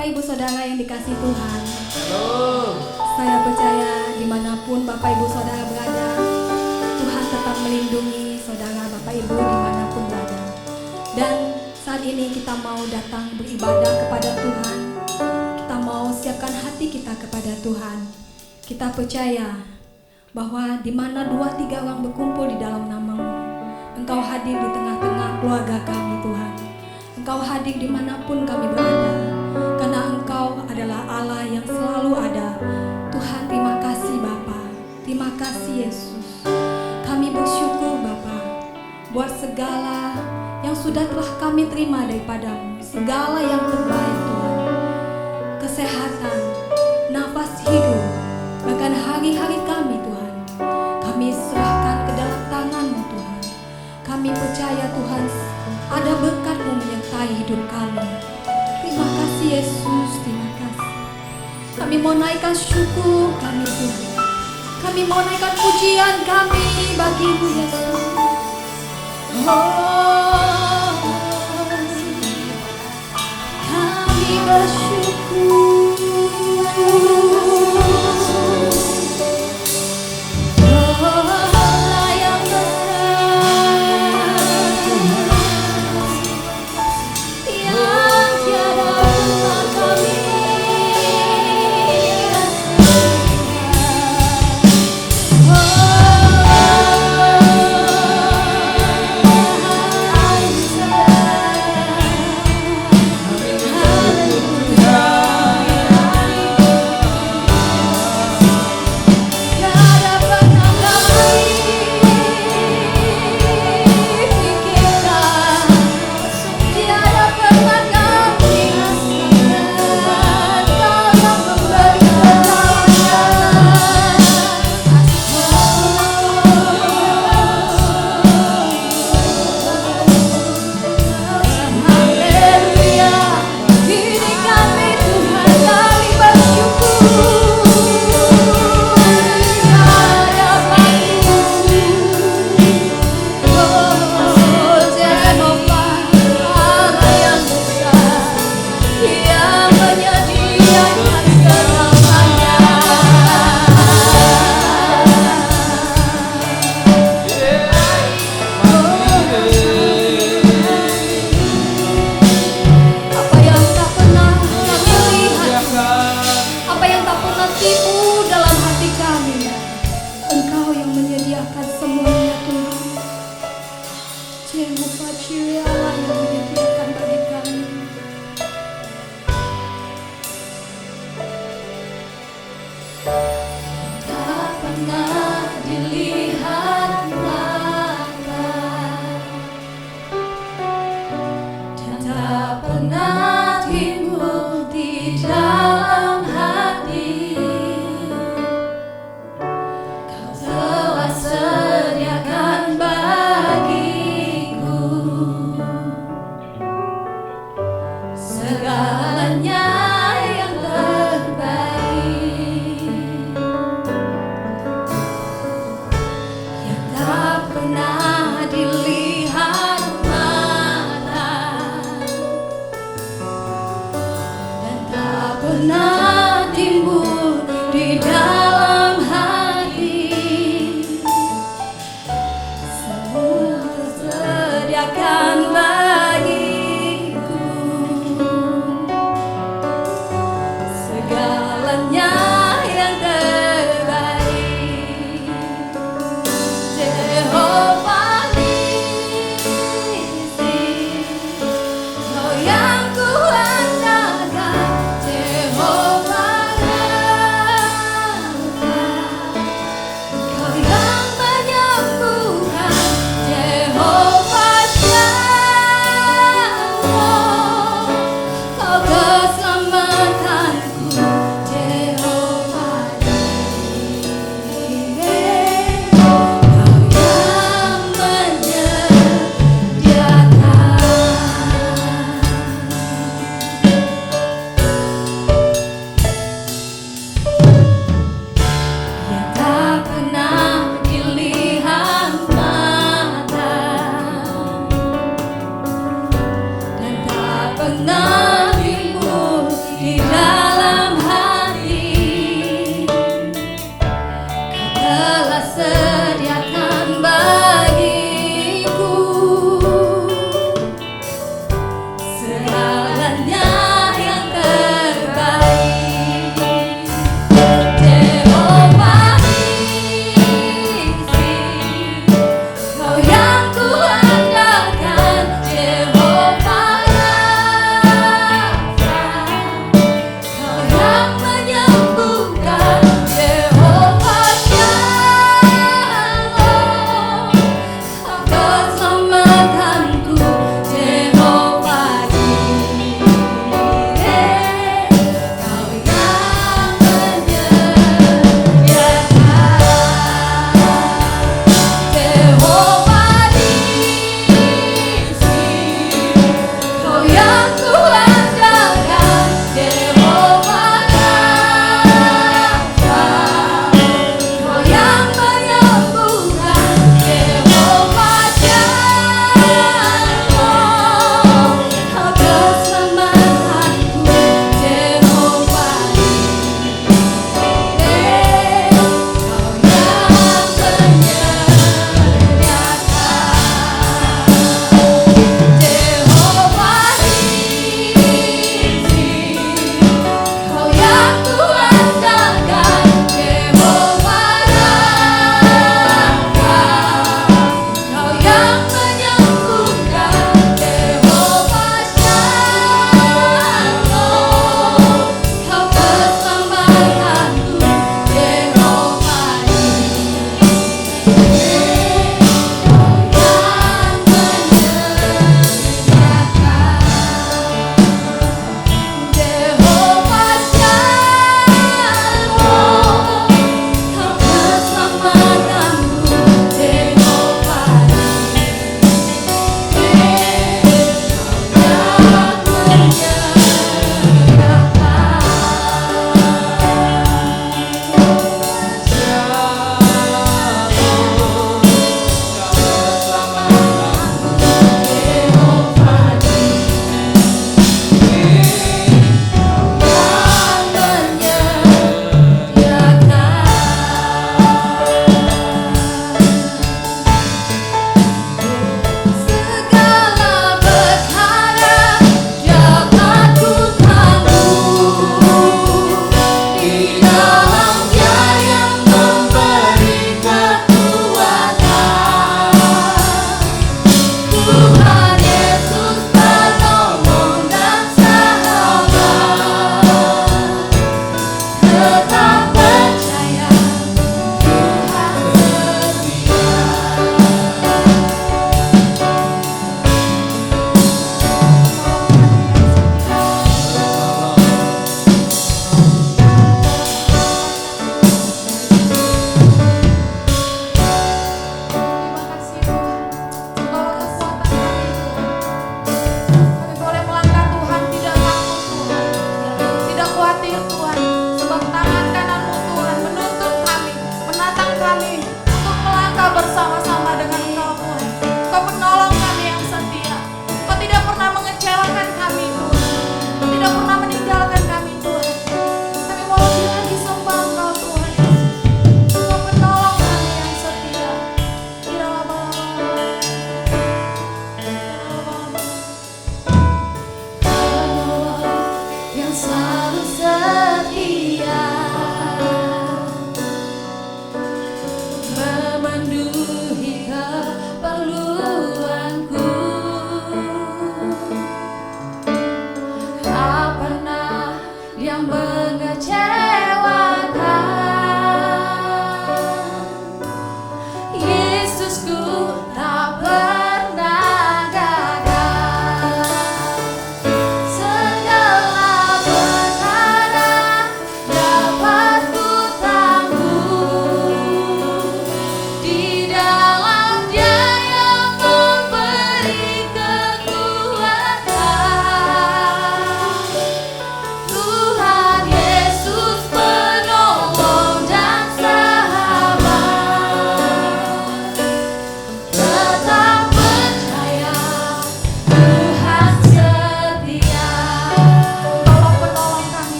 Bapak Ibu Saudara yang dikasih Tuhan. Halo. Saya percaya dimanapun Bapak Ibu Saudara berada, Tuhan tetap melindungi saudara Bapak Ibu dimanapun berada. Dan saat ini kita mau datang beribadah kepada Tuhan. Kita mau siapkan hati kita kepada Tuhan. Kita percaya bahwa di mana 2-3 orang berkumpul di dalam nama-Mu, Engkau hadir di tengah-tengah keluarga kami Tuhan. Engkau hadir dimanapun kami berada, karena Engkau adalah Allah yang selalu ada. Tuhan, terima kasih Bapa, terima kasih Yesus. Kami bersyukur Bapa buat segala yang sudah telah kami terima daripada-Mu, segala yang terbaik Tuhan. Kesehatan, nafas hidup, bahkan hari-hari kami Tuhan, kami serahkan ke dalam tangan-Mu Tuhan. Kami percaya Tuhan, ada berkat-Mu menyertai hidup kami. Terima kasih Yesus, terima kasih. Kami mau naikkan syukur kami Tuhan. Kami mau naikkan pujian kami bagi-Mu Yesus. Oh, kami bersyukur.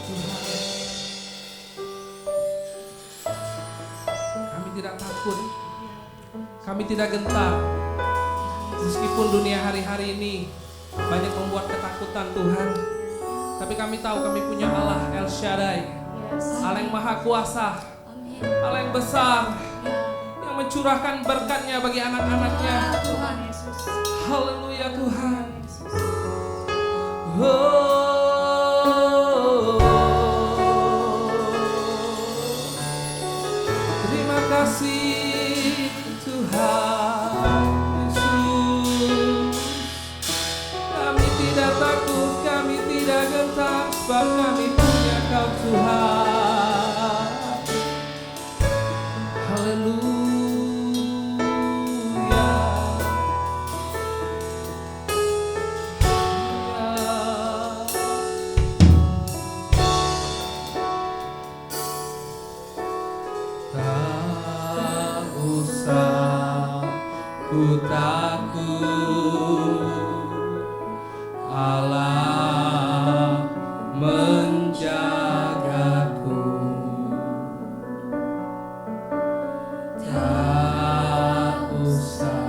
Tuhan. Kami tidak takut, kami tidak gentar. Meskipun dunia hari-hari ini banyak membuat ketakutan Tuhan, tapi kami tahu kami punya Allah El Shaddai, Allah yang maha kuasa, Allah yang besar, yang mencurahkan berkat-Nya bagi anak-anak-Nya. Tuhan Yesus. Haleluya Tuhan. Terima kasih Tuhan Yesus. Kami tidak takut, kami tidak gentar, sebab kami punya Kau Tuhan. Haleluya. Tak usah ku takut, Allah menjagaku. Tak usah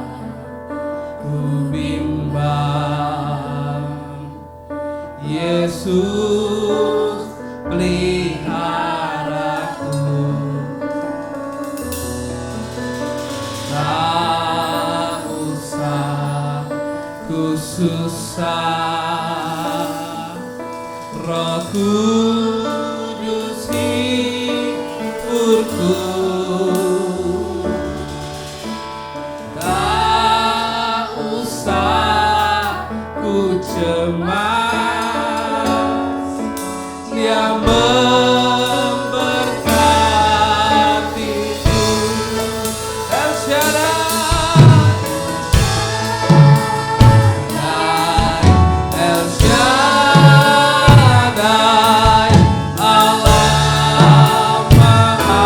ku bimbang, Yesus peliharaku. Tak usah ku susah, Roh Kudus hiburku. Tak usah ku cemas, Dia memberkatiku. El Shaddai, El Shaddai, Allah Maha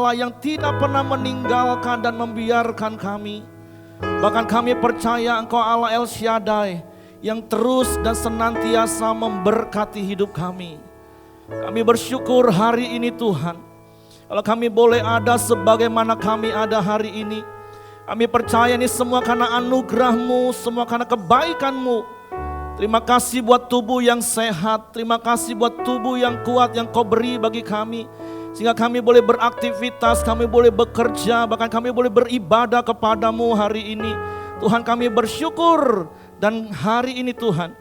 Allah yang tidak pernah meninggalkan dan membiarkan kami. Bahkan kami percaya Engkau Allah El Shaddai yang terus dan senantiasa memberkati hidup kami. Kami bersyukur hari ini Tuhan, kalau kami boleh ada sebagaimana kami ada hari ini. Kami percaya ini semua karena anugerah-Mu, semua karena kebaikan-Mu. Terima kasih buat tubuh yang sehat, terima kasih buat tubuh yang kuat yang Kau beri bagi kami. Sehingga kami boleh beraktivitas, kami boleh bekerja, bahkan kami boleh beribadah kepada-Mu hari ini. Tuhan, kami bersyukur, dan hari ini Tuhan,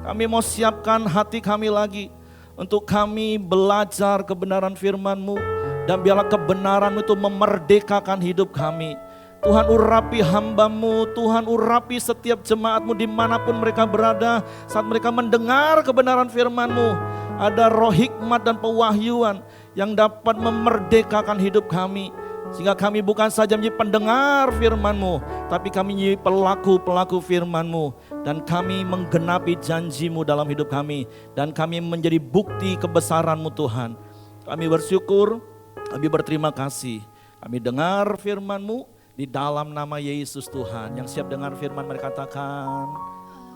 kami mau siapkan hati kami lagi untuk kami belajar kebenaran firman-Mu, dan biarlah kebenaran-Mu itu memerdekakan hidup kami. Tuhan, urapi hamba-Mu, Tuhan urapi setiap jemaat-Mu dimanapun mereka berada. Saat mereka mendengar kebenaran firman-Mu, ada roh hikmat dan pewahyuan yang dapat memerdekakan hidup kami. Sehingga kami bukan saja menjadi pendengar firman-Mu, tapi kami menjadi pelaku-pelaku firman-Mu. Dan kami menggenapi janji-Mu dalam hidup kami. Dan kami menjadi bukti kebesaran-Mu Tuhan. Kami bersyukur, kami berterima kasih. Kami dengar firman-Mu di dalam nama Yesus Tuhan. Yang siap dengar firman mereka katakan,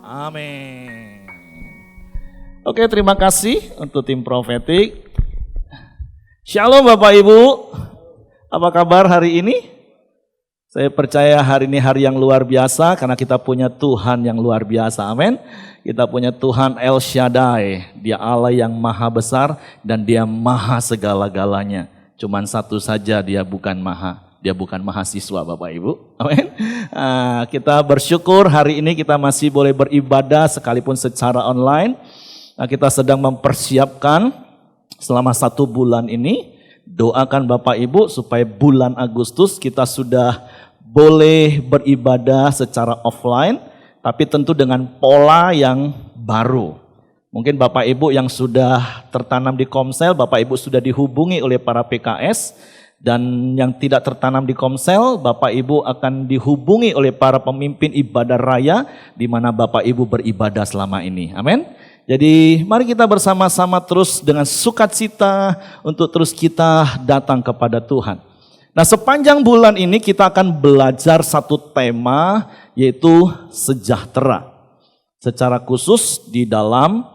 amin. Oke, terima kasih untuk tim profetik. Shalom Bapak Ibu. Apa kabar hari ini? Saya percaya hari ini hari yang luar biasa karena kita punya Tuhan yang luar biasa. Amin. Kita punya Tuhan El Shaddai. Dia Allah yang maha besar dan Dia maha segala-galanya. Cuman satu saja, Dia bukan mahasiswa Bapak Ibu. Amin. Kita bersyukur hari ini kita masih boleh beribadah sekalipun secara online. Kita sedang mempersiapkan selama 1 bulan ini. Doakan Bapak Ibu supaya bulan Agustus kita sudah boleh beribadah secara offline, tapi tentu dengan pola yang baru. Mungkin Bapak Ibu yang sudah tertanam di Komsel, Bapak Ibu sudah dihubungi oleh para PKS, dan yang tidak tertanam di Komsel, Bapak Ibu akan dihubungi oleh para pemimpin ibadah raya di mana Bapak Ibu beribadah selama ini. Amin. Jadi mari kita bersama-sama terus dengan sukacita untuk terus kita datang kepada Tuhan. Nah, sepanjang bulan ini kita akan belajar satu tema, yaitu sejahtera. Secara khusus di dalam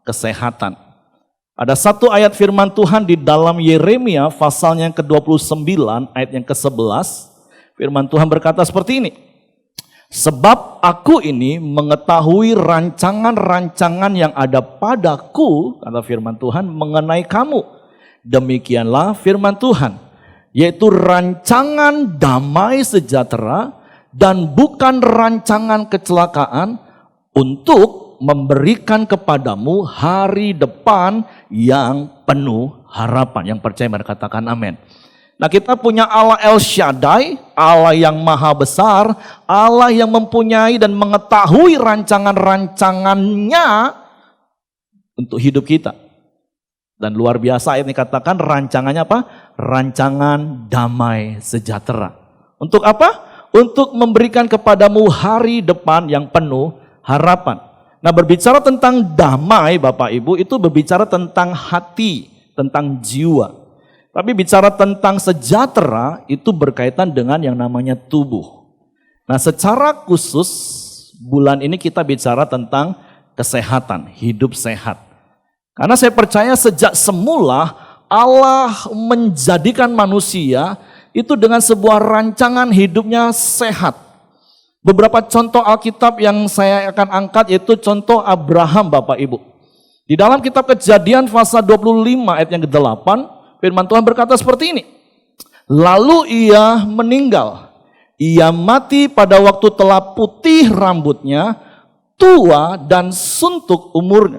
kesehatan. Ada satu ayat firman Tuhan di dalam Yeremia pasalnya yang ke-29 ayat yang ke-11. Firman Tuhan berkata seperti ini. Sebab aku ini mengetahui rancangan-rancangan yang ada padaku, kata firman Tuhan, mengenai kamu. Demikianlah firman Tuhan, yaitu rancangan damai sejahtera dan bukan rancangan kecelakaan, untuk memberikan kepadamu hari depan yang penuh harapan. Yang percaya berkatakan amin. Nah, kita punya Allah El Shaddai, Allah yang maha besar, Allah yang mempunyai dan mengetahui rancangan-rancangannya untuk hidup kita. Dan luar biasa ayat ini katakan rancangannya apa? Rancangan damai sejahtera. Untuk apa? Untuk memberikan kepadamu hari depan yang penuh harapan. Nah, berbicara tentang damai Bapak Ibu itu berbicara tentang hati, tentang jiwa. Tapi bicara tentang sejahtera itu berkaitan dengan yang namanya tubuh. Nah, secara khusus bulan ini kita bicara tentang kesehatan, hidup sehat. Karena saya percaya sejak semula Allah menjadikan manusia itu dengan sebuah rancangan hidupnya sehat. Beberapa contoh Alkitab yang saya akan angkat yaitu contoh Abraham Bapak Ibu. Di dalam kitab Kejadian pasal 25 ayat yang ke-8, firman Tuhan berkata seperti ini. Lalu ia meninggal. Ia mati pada waktu telah putih rambutnya, tua dan suntuk umurnya.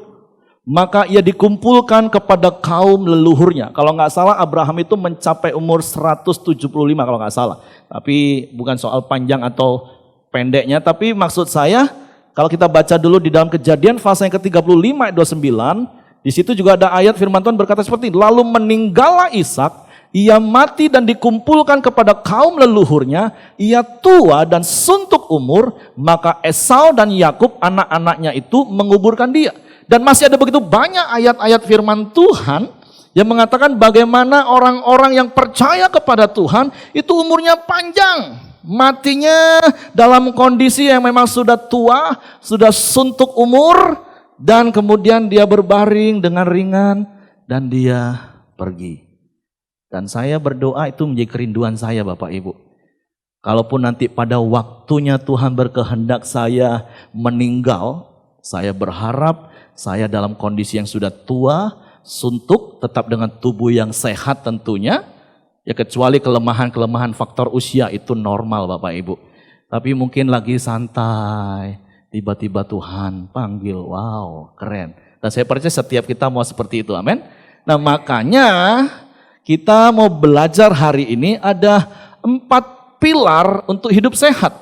Maka ia dikumpulkan kepada kaum leluhurnya. Kalau nggak salah Abraham itu mencapai umur 175 kalau nggak salah. Tapi bukan soal panjang atau pendeknya. Tapi maksud saya kalau kita baca dulu di dalam Kejadian pasal yang ke-35 ayat 29. Di situ juga ada ayat firman Tuhan berkata seperti ini. Lalu meninggallah Ishak, ia mati dan dikumpulkan kepada kaum leluhurnya, ia tua dan suntuk umur, maka Esau dan Yakub anak-anaknya itu menguburkan dia. Dan masih ada begitu banyak ayat-ayat firman Tuhan Yang mengatakan bagaimana orang-orang yang percaya kepada Tuhan itu umurnya panjang. Matinya dalam kondisi yang memang sudah tua, sudah suntuk umur. Dan kemudian dia berbaring dengan ringan dan dia pergi. Dan saya berdoa itu menjadi kerinduan saya Bapak Ibu. Kalaupun nanti pada waktunya Tuhan berkehendak saya meninggal, saya berharap saya dalam kondisi yang sudah tua, suntuk, tetap dengan tubuh yang sehat tentunya. Ya kecuali kelemahan-kelemahan faktor usia itu normal Bapak Ibu. Tapi mungkin lagi santai, tiba-tiba Tuhan panggil, wow keren. Dan saya percaya setiap kita mau seperti itu, amin. Nah makanya kita mau belajar hari ini ada 4 pilar untuk hidup sehat.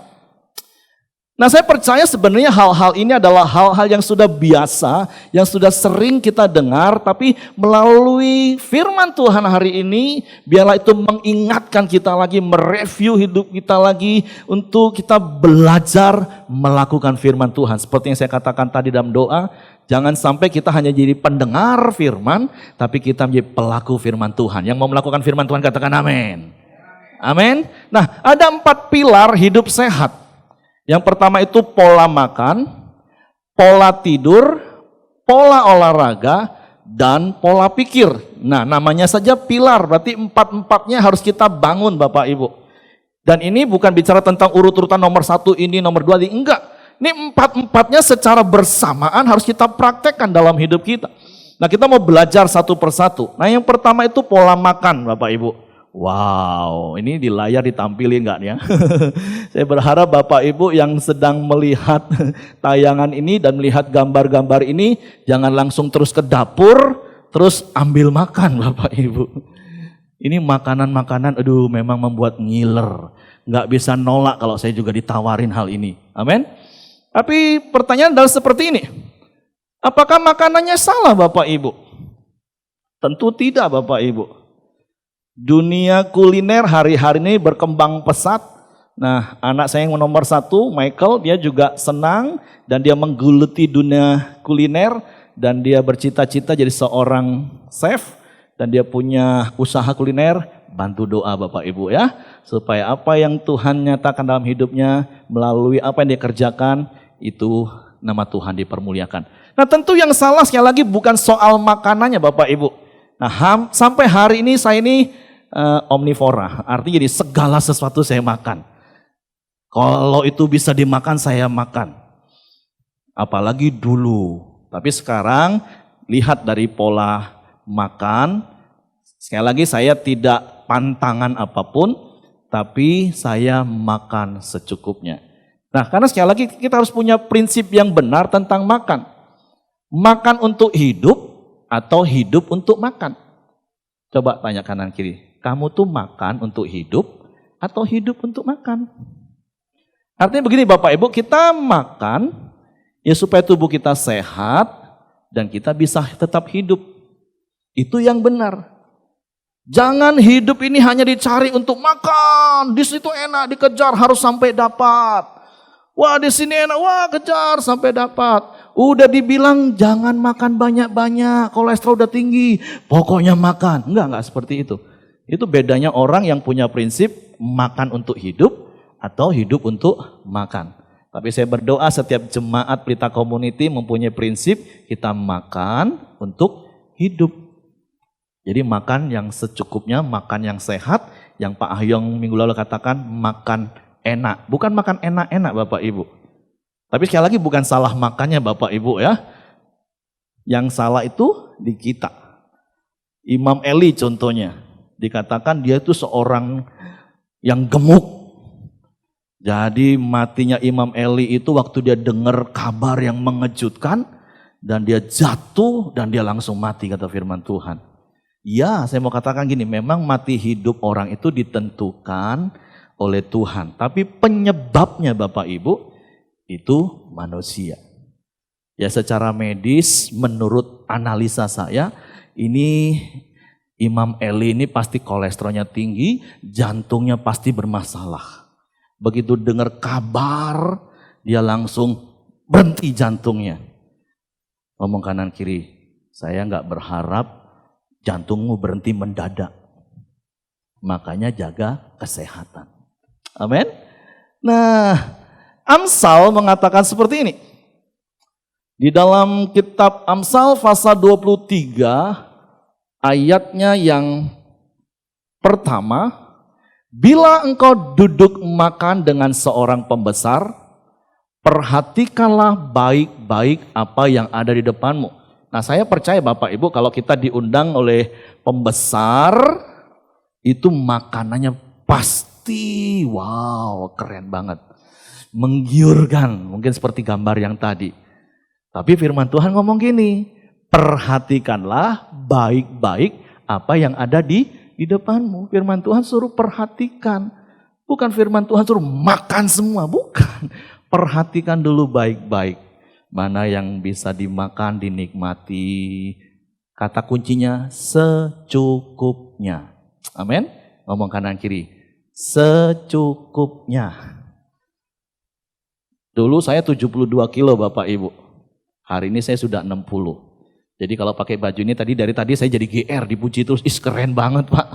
Nah saya percaya sebenarnya hal-hal ini adalah hal-hal yang sudah biasa, yang sudah sering kita dengar, tapi melalui firman Tuhan hari ini, biarlah itu mengingatkan kita lagi, mereview hidup kita lagi, untuk kita belajar melakukan firman Tuhan. Seperti yang saya katakan tadi dalam doa, jangan sampai kita hanya jadi pendengar firman, tapi kita menjadi pelaku firman Tuhan. Yang mau melakukan firman Tuhan katakan amin. Amin. Nah ada 4 pilar hidup sehat. Yang pertama itu pola makan, pola tidur, pola olahraga, dan pola pikir. Nah namanya saja pilar, berarti 4-4-nya harus kita bangun Bapak Ibu. Dan ini bukan bicara tentang urut-urutan nomor 1 ini, nomor 2 ini, enggak. Ini 4-4-nya secara bersamaan harus kita praktekkan dalam hidup kita. Nah kita mau belajar satu persatu. Nah yang pertama itu pola makan Bapak Ibu. Wow, ini di layar ditampilin enggak ya? Saya berharap Bapak Ibu yang sedang melihat tayangan ini dan melihat gambar-gambar ini, jangan langsung terus ke dapur, terus ambil makan Bapak Ibu. Ini makanan-makanan, aduh memang membuat ngiler. Enggak bisa nolak kalau saya juga ditawarin hal ini. Amin. Tapi pertanyaan adalah seperti ini. Apakah makanannya salah Bapak Ibu? Tentu tidak Bapak Ibu. Dunia kuliner hari-hari ini berkembang pesat. Nah anak saya yang nomor 1, Michael, dia juga senang dan dia menggeluti dunia kuliner. Dan dia bercita-cita jadi seorang chef. Dan dia punya usaha kuliner. Bantu doa Bapak Ibu ya. Supaya apa yang Tuhan nyatakan dalam hidupnya, melalui apa yang dia kerjakan, itu nama Tuhan dipermuliakan. Nah tentu yang salah sekali lagi bukan soal makanannya Bapak Ibu. Nah sampai hari ini saya ini omnivora, artinya jadi segala sesuatu saya makan. Kalau itu bisa dimakan saya makan. Apalagi dulu. Tapi sekarang lihat dari pola makan. Sekali lagi saya tidak pantangan apapun, tapi saya makan secukupnya. Nah karena sekali lagi kita harus punya prinsip yang benar tentang makan. Makan untuk hidup atau hidup untuk makan. Coba tanya kanan kiri. Kamu tuh makan untuk hidup atau hidup untuk makan? Artinya begini Bapak Ibu, kita makan ya supaya tubuh kita sehat dan kita bisa tetap hidup. Itu yang benar. Jangan hidup ini hanya dicari untuk makan. Di situ enak, dikejar harus sampai dapat. Wah di sini enak, wah kejar sampai dapat. Udah dibilang jangan makan banyak-banyak, kolesterol udah tinggi. Pokoknya makan. Enggak seperti itu. Itu bedanya orang yang punya prinsip makan untuk hidup atau hidup untuk makan. Tapi saya berdoa setiap jemaat Pelita Community mempunyai prinsip kita makan untuk hidup. Jadi makan yang secukupnya, makan yang sehat. Yang Pak Ahyong minggu lalu katakan makan enak. Bukan makan enak-enak Bapak Ibu. Tapi sekali lagi bukan salah makannya Bapak Ibu ya. Yang salah itu di kita. Imam Eli contohnya. Dikatakan dia itu seorang yang gemuk. Jadi matinya Imam Eli itu waktu dia dengar kabar yang mengejutkan. Dan dia jatuh dan dia langsung mati kata firman Tuhan. Ya saya mau katakan gini, memang mati hidup orang itu ditentukan oleh Tuhan. Tapi penyebabnya Bapak Ibu itu manusia. Ya secara medis menurut analisa saya ini Imam Eli ini pasti kolesterolnya tinggi, jantungnya pasti bermasalah. Begitu dengar kabar, dia langsung berhenti jantungnya. Ngomong kanan kiri, saya nggak berharap jantungmu berhenti mendadak. Makanya jaga kesehatan. Amin. Nah, Amsal mengatakan seperti ini. Di dalam kitab Amsal pasal 23 ayatnya yang pertama, bila engkau duduk makan dengan seorang pembesar, perhatikanlah baik-baik apa yang ada di depanmu. Nah, saya percaya Bapak Ibu kalau kita diundang oleh pembesar, itu makanannya pasti wow, keren banget. Menggiurkan, mungkin seperti gambar yang tadi. Tapi firman Tuhan ngomong gini, perhatikanlah baik-baik apa yang ada di depanmu. Firman Tuhan suruh perhatikan. Bukan firman Tuhan suruh makan semua, bukan. Perhatikan dulu baik-baik. Mana yang bisa dimakan, dinikmati. Kata kuncinya secukupnya. Amin. Ngomong kanan kiri. Secukupnya. Dulu saya 72 kilo Bapak Ibu. Hari ini saya sudah 60. Jadi kalau pakai baju ini dari tadi saya jadi GR, dipuji terus. Is keren banget Pak.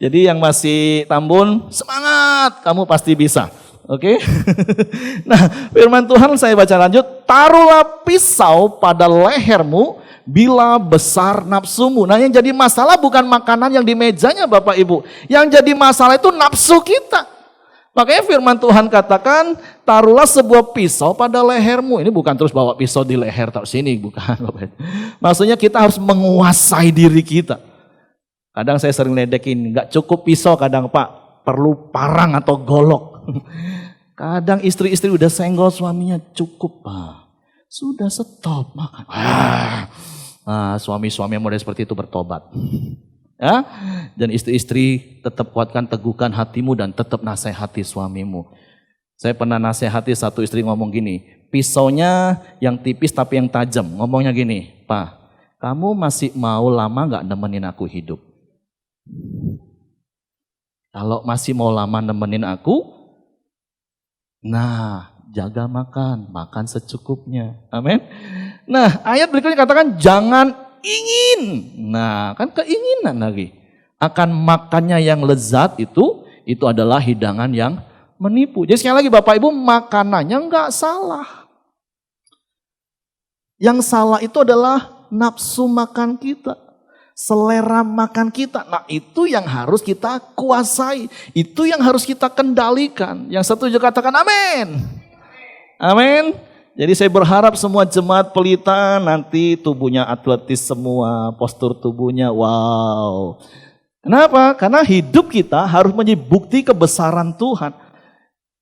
Jadi yang masih tambun, semangat, kamu pasti bisa. Oke? Nah, firman Tuhan saya baca lanjut. Taruhlah pisau pada lehermu bila besar nafsumu. Nah, yang jadi masalah bukan makanan yang di mejanya Bapak Ibu. Yang jadi masalah itu nafsu kita. Makanya firman Tuhan katakan, taruhlah sebuah pisau pada lehermu. Ini bukan terus bawa pisau di leher taruh sini, bukan Bapak Ibu. Maksudnya kita harus menguasai diri kita. Kadang saya sering ledekin, gak cukup pisau kadang Pak, perlu parang atau golok. Kadang istri-istri udah senggol suaminya, cukup Pak. Sudah stop makan. Suami-suami yang model seperti itu bertobat. Ya, dan istri-istri tetap kuatkan, teguhkan hatimu dan tetap nasihati suamimu. Saya pernah nasihati satu istri ngomong gini, pisaunya yang tipis tapi yang tajam. Ngomongnya gini, Pak, kamu masih mau lama gak nemenin aku hidup? Kalau masih mau lama nemenin aku, nah jaga makan, makan secukupnya. Amin. Nah, ayat berikutnya katakan jangan ingin. Nah, kan keinginan lagi. Akan makannya yang lezat itu adalah hidangan yang menipu. Jadi sekali lagi Bapak Ibu, makanannya enggak salah. Yang salah itu adalah nafsu makan kita. Selera makan kita. Nah, itu yang harus kita kuasai. Itu yang harus kita kendalikan. Yang setuju katakan amin. Amin. Jadi saya berharap semua jemaat pelita nanti tubuhnya atletis semua, postur tubuhnya wow. Kenapa? Karena hidup kita harus menjadi bukti kebesaran Tuhan.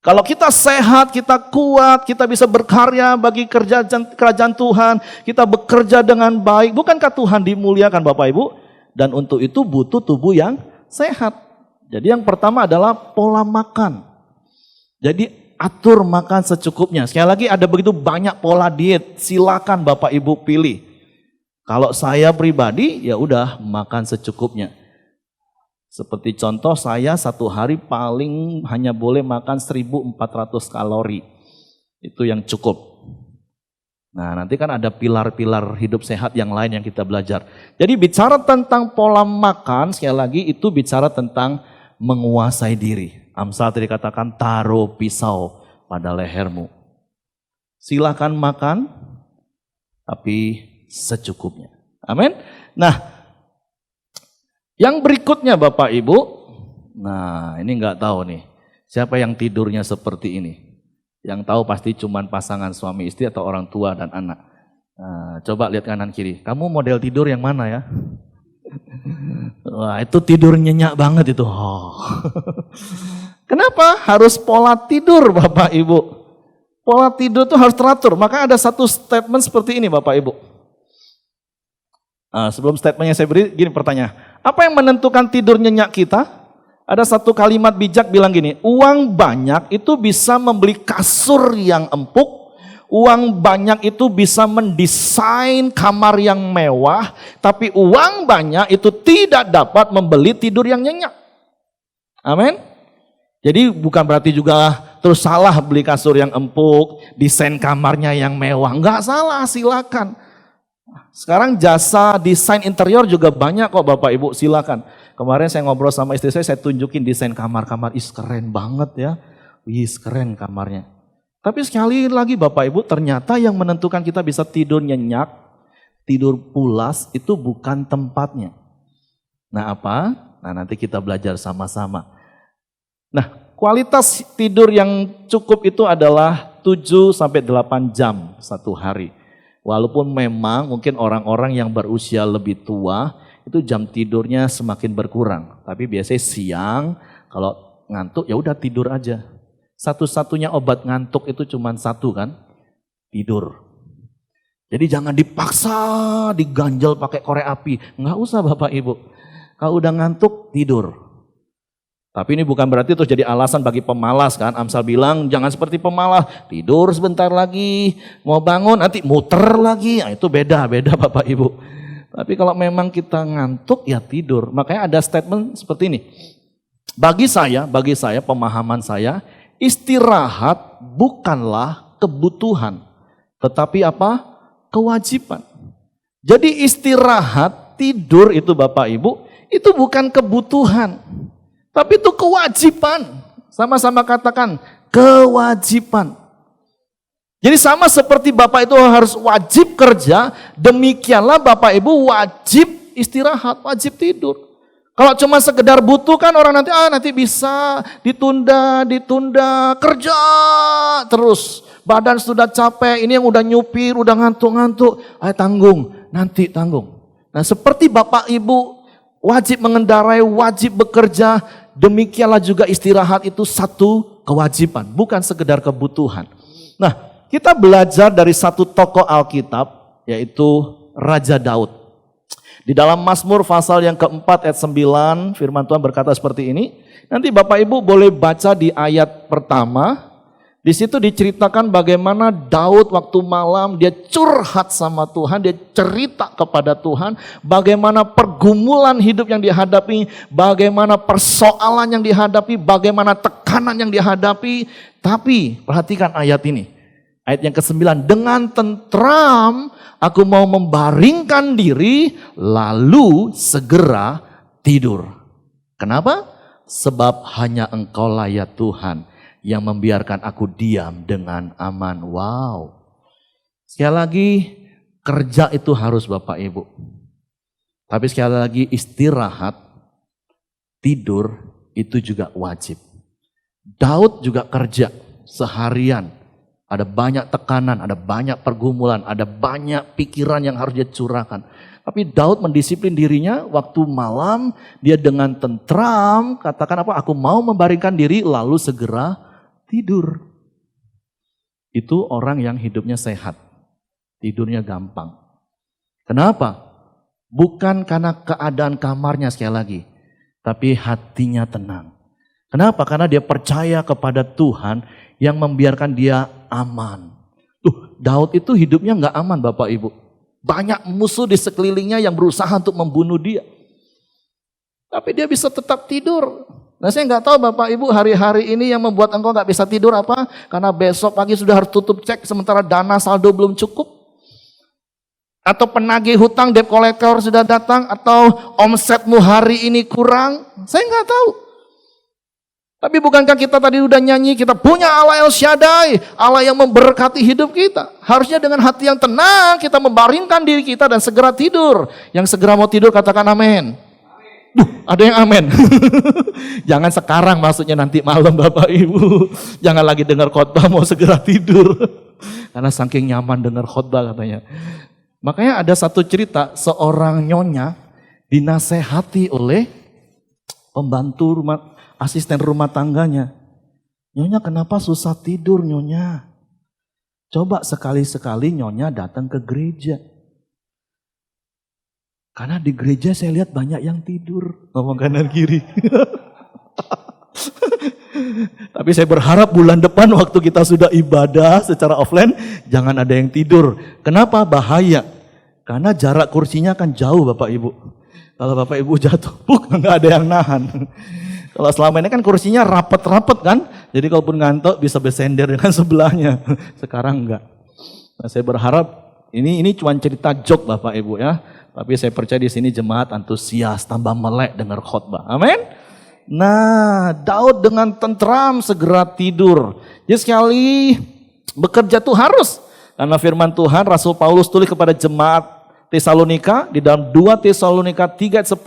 Kalau kita sehat, kita kuat, kita bisa berkarya bagi kerajaan Tuhan, kita bekerja dengan baik. Bukankah Tuhan dimuliakan Bapak Ibu? Dan untuk itu butuh tubuh yang sehat. Jadi yang pertama adalah pola makan. Jadi atur makan secukupnya. Sekali lagi ada begitu banyak pola diet. Silakan Bapak Ibu pilih. Kalau saya pribadi ya udah makan secukupnya. Seperti contoh saya satu hari paling hanya boleh makan 1400 kalori. Itu yang cukup. Nah nanti kan ada pilar-pilar hidup sehat yang lain yang kita belajar. Jadi bicara tentang pola makan sekali lagi itu bicara tentang menguasai diri. Amsal tadi katakan taruh pisau pada lehermu. Silakan makan tapi secukupnya. Amin. Nah, yang berikutnya Bapak Ibu. Nah, ini enggak tahu nih. Siapa yang tidurnya seperti ini? Yang tahu pasti cuman pasangan suami istri atau orang tua dan anak. Nah, coba lihat kanan kiri. Kamu model tidur yang mana ya? Wah, itu tidur nyenyak banget itu. Oh. Kenapa? Harus pola tidur Bapak Ibu. Pola tidur itu harus teratur. Maka ada satu statement seperti ini Bapak Ibu. Nah, sebelum statementnya saya beri, gini pertanyaan. Apa yang menentukan tidur nyenyak kita? Ada satu kalimat bijak bilang gini, uang banyak itu bisa membeli kasur yang empuk, uang banyak itu bisa mendesain kamar yang mewah, tapi uang banyak itu tidak dapat membeli tidur yang nyenyak. Amin. Jadi bukan berarti juga terus salah beli kasur yang empuk, desain kamarnya yang mewah. Enggak salah, silakan. Sekarang jasa desain interior juga banyak kok Bapak Ibu, silakan. Kemarin saya ngobrol sama istri saya tunjukin desain kamar-kamar, keren banget ya. Keren kamarnya. Tapi sekali lagi Bapak Ibu, ternyata yang menentukan kita bisa tidur nyenyak, tidur pulas itu bukan tempatnya. Nah apa? Nah nanti kita belajar sama-sama. Nah kualitas tidur yang cukup itu adalah 7-8 jam satu hari. Walaupun memang mungkin orang-orang yang berusia lebih tua itu jam tidurnya semakin berkurang. Tapi biasanya siang kalau ngantuk ya udah tidur aja. Satu-satunya obat ngantuk itu cuma satu kan, tidur. Jadi jangan dipaksa diganjel pakai korek api. Nggak usah Bapak Ibu. Kalau udah ngantuk tidur. Tapi ini bukan berarti terus jadi alasan bagi pemalas kan. Amsal bilang jangan seperti pemalas, tidur sebentar lagi, mau bangun nanti muter lagi. Nah, itu beda Bapak Ibu. Tapi kalau memang kita ngantuk ya tidur. Makanya ada statement seperti ini. Bagi saya pemahaman saya, istirahat bukanlah kebutuhan, tetapi apa? Kewajiban. Jadi istirahat, tidur itu Bapak Ibu, itu bukan kebutuhan. Tapi itu kewajiban. Sama-sama katakan kewajiban. Jadi sama seperti Bapak itu harus wajib kerja, demikianlah Bapak Ibu wajib istirahat, wajib tidur. Kalau cuma sekedar butuh kan orang nanti bisa ditunda, kerja terus. Badan sudah capek, ini yang udah nyupir, udah ngantuk-ngantuk, tanggung, nanti tanggung. Nah seperti Bapak Ibu wajib mengendarai, wajib bekerja, demikianlah juga istirahat itu satu kewajiban, bukan sekedar kebutuhan. Nah, kita belajar dari satu tokoh Alkitab, yaitu Raja Daud. Di dalam Mazmur pasal yang keempat ayat 9, firman Tuhan berkata seperti ini. Nanti Bapak Ibu boleh baca di ayat pertama. Di situ diceritakan bagaimana Daud waktu malam dia curhat sama Tuhan, dia cerita kepada Tuhan bagaimana pergumulan hidup yang dihadapi, bagaimana persoalan yang dihadapi, bagaimana tekanan yang dihadapi. Tapi perhatikan ayat ini, ayat yang ke-9, dengan tentram aku mau membaringkan diri lalu segera tidur. Kenapa? Sebab hanya Engkaulah ya Tuhan yang membiarkan aku diam dengan aman. Wow. Sekali lagi, kerja itu harus Bapak Ibu. Tapi sekali lagi istirahat, tidur itu juga wajib. Daud juga kerja seharian. Ada banyak tekanan, ada banyak pergumulan, ada banyak pikiran yang harus dia curahkan. Tapi Daud mendisiplin dirinya waktu malam, dia dengan tentram, katakan apa? Aku mau membaringkan diri lalu segera tidur. Itu orang yang hidupnya sehat. Tidurnya gampang. Kenapa? Bukan karena keadaan kamarnya sekali lagi. Tapi hatinya tenang. Kenapa? Karena dia percaya kepada Tuhan yang membiarkan dia aman. Daud itu hidupnya gak aman Bapak Ibu. Banyak musuh di sekelilingnya yang berusaha untuk membunuh dia. Tapi dia bisa tetap tidur. Nah saya nggak tahu Bapak Ibu hari-hari ini yang membuat engkau nggak bisa tidur apa? Karena besok pagi sudah harus tutup cek sementara dana saldo belum cukup. Atau penagih hutang debt collector sudah datang. Atau omsetmu hari ini kurang. Saya nggak tahu. Tapi bukankah kita tadi udah nyanyi, kita punya Allah El Shaddai, Allah yang memberkati hidup kita. Harusnya dengan hati yang tenang kita membaringkan diri kita dan segera tidur. Yang segera mau tidur katakan amin. Ada yang amin. Jangan sekarang maksudnya nanti malam Bapak Ibu. Jangan lagi dengar khotbah mau segera tidur. Karena saking nyaman dengar khotbah katanya. Makanya ada satu cerita seorang nyonya dinasehati oleh pembantu asisten rumah tangganya. Nyonya kenapa susah tidur nyonya? Coba sekali-sekali nyonya datang ke gereja. Karena di gereja saya lihat banyak yang tidur. Ngomong kanan kiri. Tapi saya berharap bulan depan waktu kita sudah ibadah secara offline, jangan ada yang tidur. Kenapa? Bahaya. Karena jarak kursinya kan jauh Bapak Ibu. Kalau Bapak Ibu jatuh, nggak ada yang nahan. Kalau selama ini kan kursinya rapet-rapet kan. Jadi kalaupun ngantuk bisa bersender dengan sebelahnya. Sekarang enggak. Nah, saya berharap Ini cuma cerita joke Bapak Ibu ya. Tapi saya percaya di sini jemaat antusias, tambah melek dengar khotbah. Amin. Nah, Daud dengan tentram segera tidur. Jadi sekali bekerja tuh harus. Karena firman Tuhan Rasul Paulus tulis kepada jemaat Tesalonika di dalam 2 Tesalonika 3 ayat 10,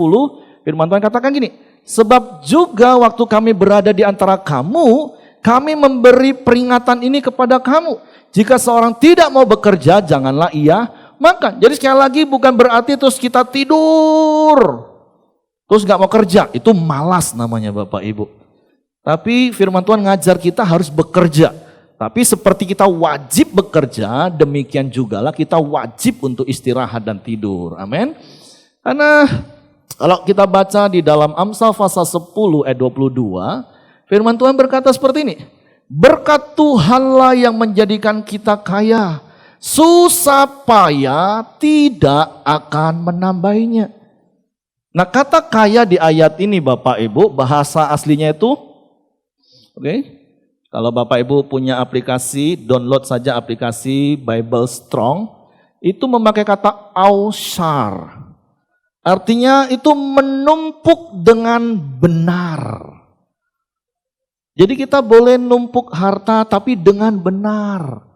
firman Tuhan katakan gini, sebab juga waktu kami berada di antara kamu, kami memberi peringatan ini kepada kamu. Jika seorang tidak mau bekerja, janganlah ia makan. Jadi sekali lagi bukan berarti terus kita tidur, terus gak mau kerja. Itu malas namanya Bapak Ibu. Tapi firman Tuhan ngajar kita harus bekerja. Tapi seperti kita wajib bekerja, demikian jugalah kita wajib untuk istirahat dan tidur. Amin. Karena kalau kita baca di dalam Amsal pasal 10 ayat 22, firman Tuhan berkata seperti ini. Berkat Tuhanlah yang menjadikan kita kaya. Susah payah tidak akan menambahinya. Nah, kata kaya di ayat ini Bapak Ibu, bahasa aslinya itu, oke. Kalau Bapak Ibu punya aplikasi, download saja aplikasi Bible Strong, itu memakai kata aushar. Artinya itu menumpuk dengan benar. Jadi kita boleh numpuk harta tapi dengan benar.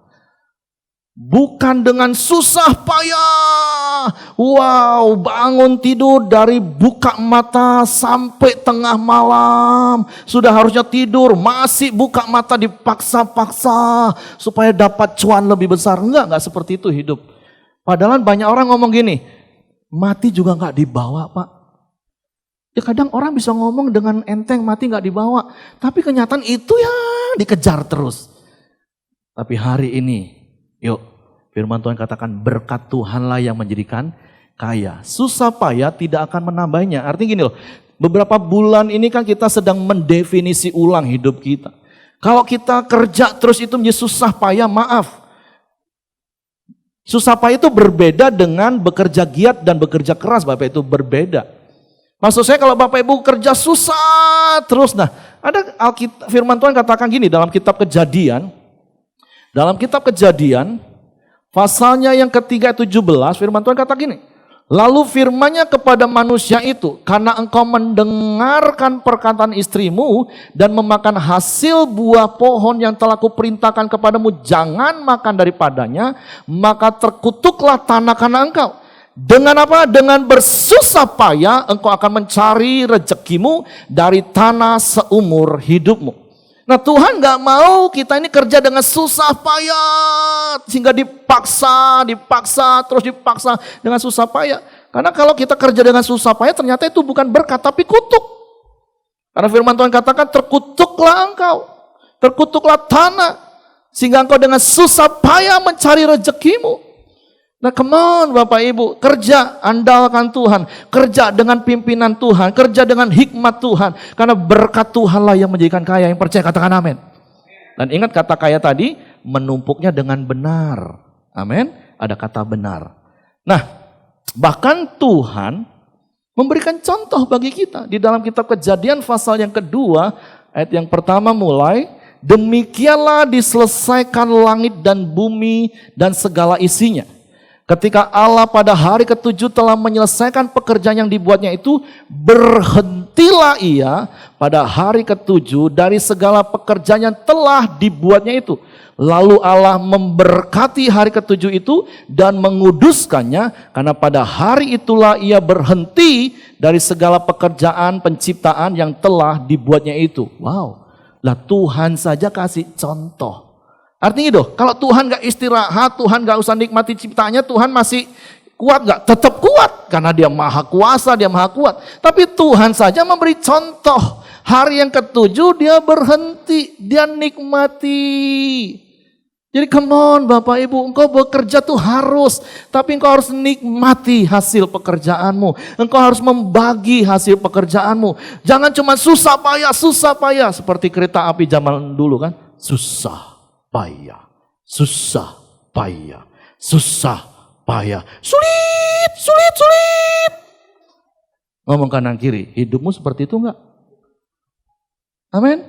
Bukan dengan susah payah. Wow, bangun tidur dari buka mata sampai tengah malam. Sudah harusnya tidur, masih buka mata dipaksa-paksa supaya dapat cuan lebih besar. Enggak seperti itu hidup. Padahal banyak orang ngomong gini, mati juga enggak dibawa Pak. Ya kadang orang bisa ngomong dengan enteng mati enggak dibawa. Tapi kenyataan itu yang dikejar terus. Tapi hari ini, yuk, firman Tuhan katakan berkat Tuhanlah yang menjadikan kaya. Susah payah tidak akan menambahnya. Artinya gini loh, beberapa bulan ini kan kita sedang mendefinisi ulang hidup kita. Kalau kita kerja terus itu menjadi susah payah, maaf. Susah payah itu berbeda dengan bekerja giat dan bekerja keras, Bapak, itu berbeda. Maksud saya kalau Bapak Ibu kerja susah terus, nah ada firman Tuhan katakan gini dalam kitab Kejadian. Dalam kitab Kejadian, pasalnya yang ketiga 17, firman Tuhan kata gini. Lalu firman-Nya kepada manusia itu, karena engkau mendengarkan perkataan istrimu dan memakan hasil buah pohon yang telah kuperintahkan kepadamu, jangan makan daripadanya, maka terkutuklah tanah karena engkau. Dengan apa? Dengan bersusah payah engkau akan mencari rezekimu dari tanah seumur hidupmu. Nah Tuhan gak mau kita ini kerja dengan susah payah sehingga dipaksa terus dipaksa dengan susah payah. Karena kalau kita kerja dengan susah payah ternyata itu bukan berkat tapi kutuk. Karena firman Tuhan katakan terkutuklah engkau, terkutuklah tanah sehingga engkau dengan susah payah mencari rezekimu. Nah come on Bapak Ibu, kerja andalkan Tuhan, kerja dengan pimpinan Tuhan, kerja dengan hikmat Tuhan. Karena berkat Tuhanlah yang menjadikan kaya, yang percaya katakan amin. Dan ingat kata kaya tadi, menumpuknya dengan benar. Amin, ada kata benar. Nah bahkan Tuhan memberikan contoh bagi kita. Di dalam kitab Kejadian pasal yang kedua, ayat yang pertama mulai, demikianlah diselesaikan langit dan bumi dan segala isinya. Ketika Allah pada hari ketujuh telah menyelesaikan pekerjaan yang dibuatnya itu, berhentilah ia pada hari ketujuh dari segala pekerjaan yang telah dibuatnya itu. Lalu Allah memberkati hari ketujuh itu dan menguduskannya, karena pada hari itulah ia berhenti dari segala pekerjaan penciptaan yang telah dibuatnya itu. Wow, lah Tuhan saja kasih contoh. Artinya itu, kalau Tuhan gak istirahat, Tuhan gak usah nikmati ciptaannya, Tuhan masih kuat gak? Tetap kuat, karena dia maha kuasa, dia maha kuat. Tapi Tuhan saja memberi contoh, hari yang ketujuh dia berhenti, dia nikmati. Jadi come on Bapak Ibu, engkau bekerja tuh harus, tapi engkau harus nikmati hasil pekerjaanmu. Engkau harus membagi hasil pekerjaanmu. Jangan cuma susah payah, seperti kereta api zaman dulu kan, susah payah, susah payah, sulit. Ngomong kanan kiri, hidupmu seperti itu enggak? Amin.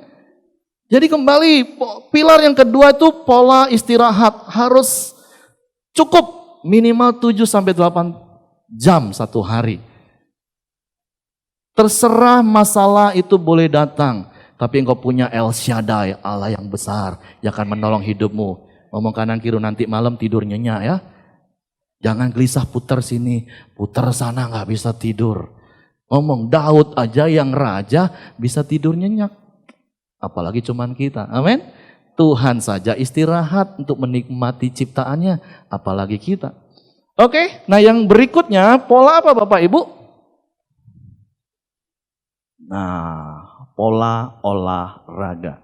Jadi kembali, pilar yang kedua itu pola istirahat harus cukup. minimal 7-8 jam satu hari. Terserah masalah itu boleh datang. Tapi engkau punya El Shaddai, Allah yang besar, yang akan menolong hidupmu. Ngomong kanan kiri, nanti malam tidur nyenyak ya. Jangan gelisah putar sini, putar sana gak bisa tidur. Ngomong Daud aja yang raja bisa tidur nyenyak. Apalagi cuman kita, amin. Tuhan saja istirahat untuk menikmati ciptaannya, apalagi kita. Oke, nah yang berikutnya pola apa Bapak Ibu? Nah, pola olahraga.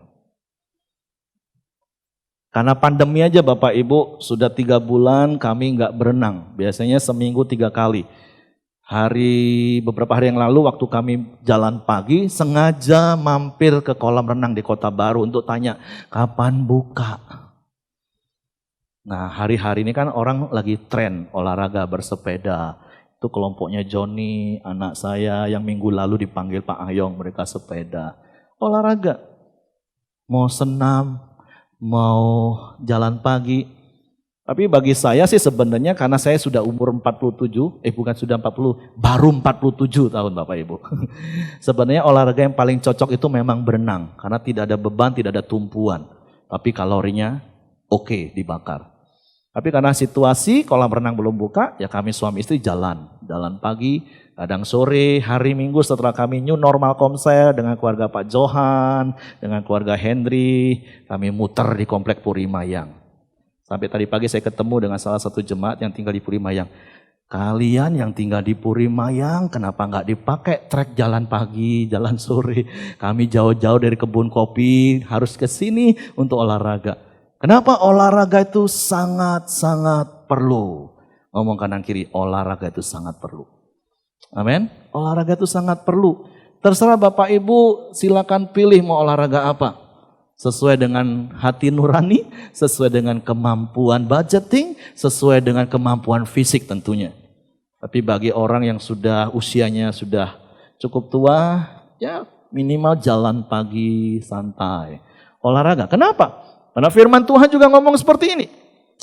Karena pandemi aja Bapak Ibu, sudah 3 bulan kami nggak berenang. Biasanya seminggu 3 kali. Beberapa hari yang lalu waktu kami jalan pagi, sengaja mampir ke kolam renang di Kota Baru untuk tanya, kapan buka? Nah hari-hari ini kan orang lagi tren olahraga bersepeda. Itu kelompoknya Joni, anak saya yang minggu lalu dipanggil Pak Ayong, mereka sepeda. Olahraga, mau senam, mau jalan pagi. Tapi bagi saya sih sebenarnya karena saya sudah umur 47, sudah 40, baru 47 tahun Bapak Ibu. Sebenarnya olahraga yang paling cocok itu memang berenang. Karena tidak ada beban, tidak ada tumpuan. Tapi kalorinya oke dibakar. Tapi karena situasi kolam renang belum buka, ya kami suami istri jalan pagi, kadang sore, hari Minggu setelah kami new normal komsel dengan keluarga Pak Johan, dengan keluarga Henry, kami muter di Komplek Puri Mayang. Sampai tadi pagi saya ketemu dengan salah satu jemaat yang tinggal di Puri Mayang. Kalian yang tinggal di Puri Mayang, kenapa nggak dipakai trek jalan pagi, jalan sore? Kami jauh-jauh dari kebun kopi, harus ke sini untuk olahraga. Kenapa olahraga itu sangat-sangat perlu? Ngomong kanan kiri, olahraga itu sangat perlu. Amin. Olahraga itu sangat perlu. Terserah Bapak Ibu, silakan pilih mau olahraga apa. Sesuai dengan hati nurani, sesuai dengan kemampuan budgeting, sesuai dengan kemampuan fisik tentunya. Tapi bagi orang yang sudah usianya sudah cukup tua, ya minimal jalan pagi santai. Olahraga, kenapa? Karena firman Tuhan juga ngomong seperti ini.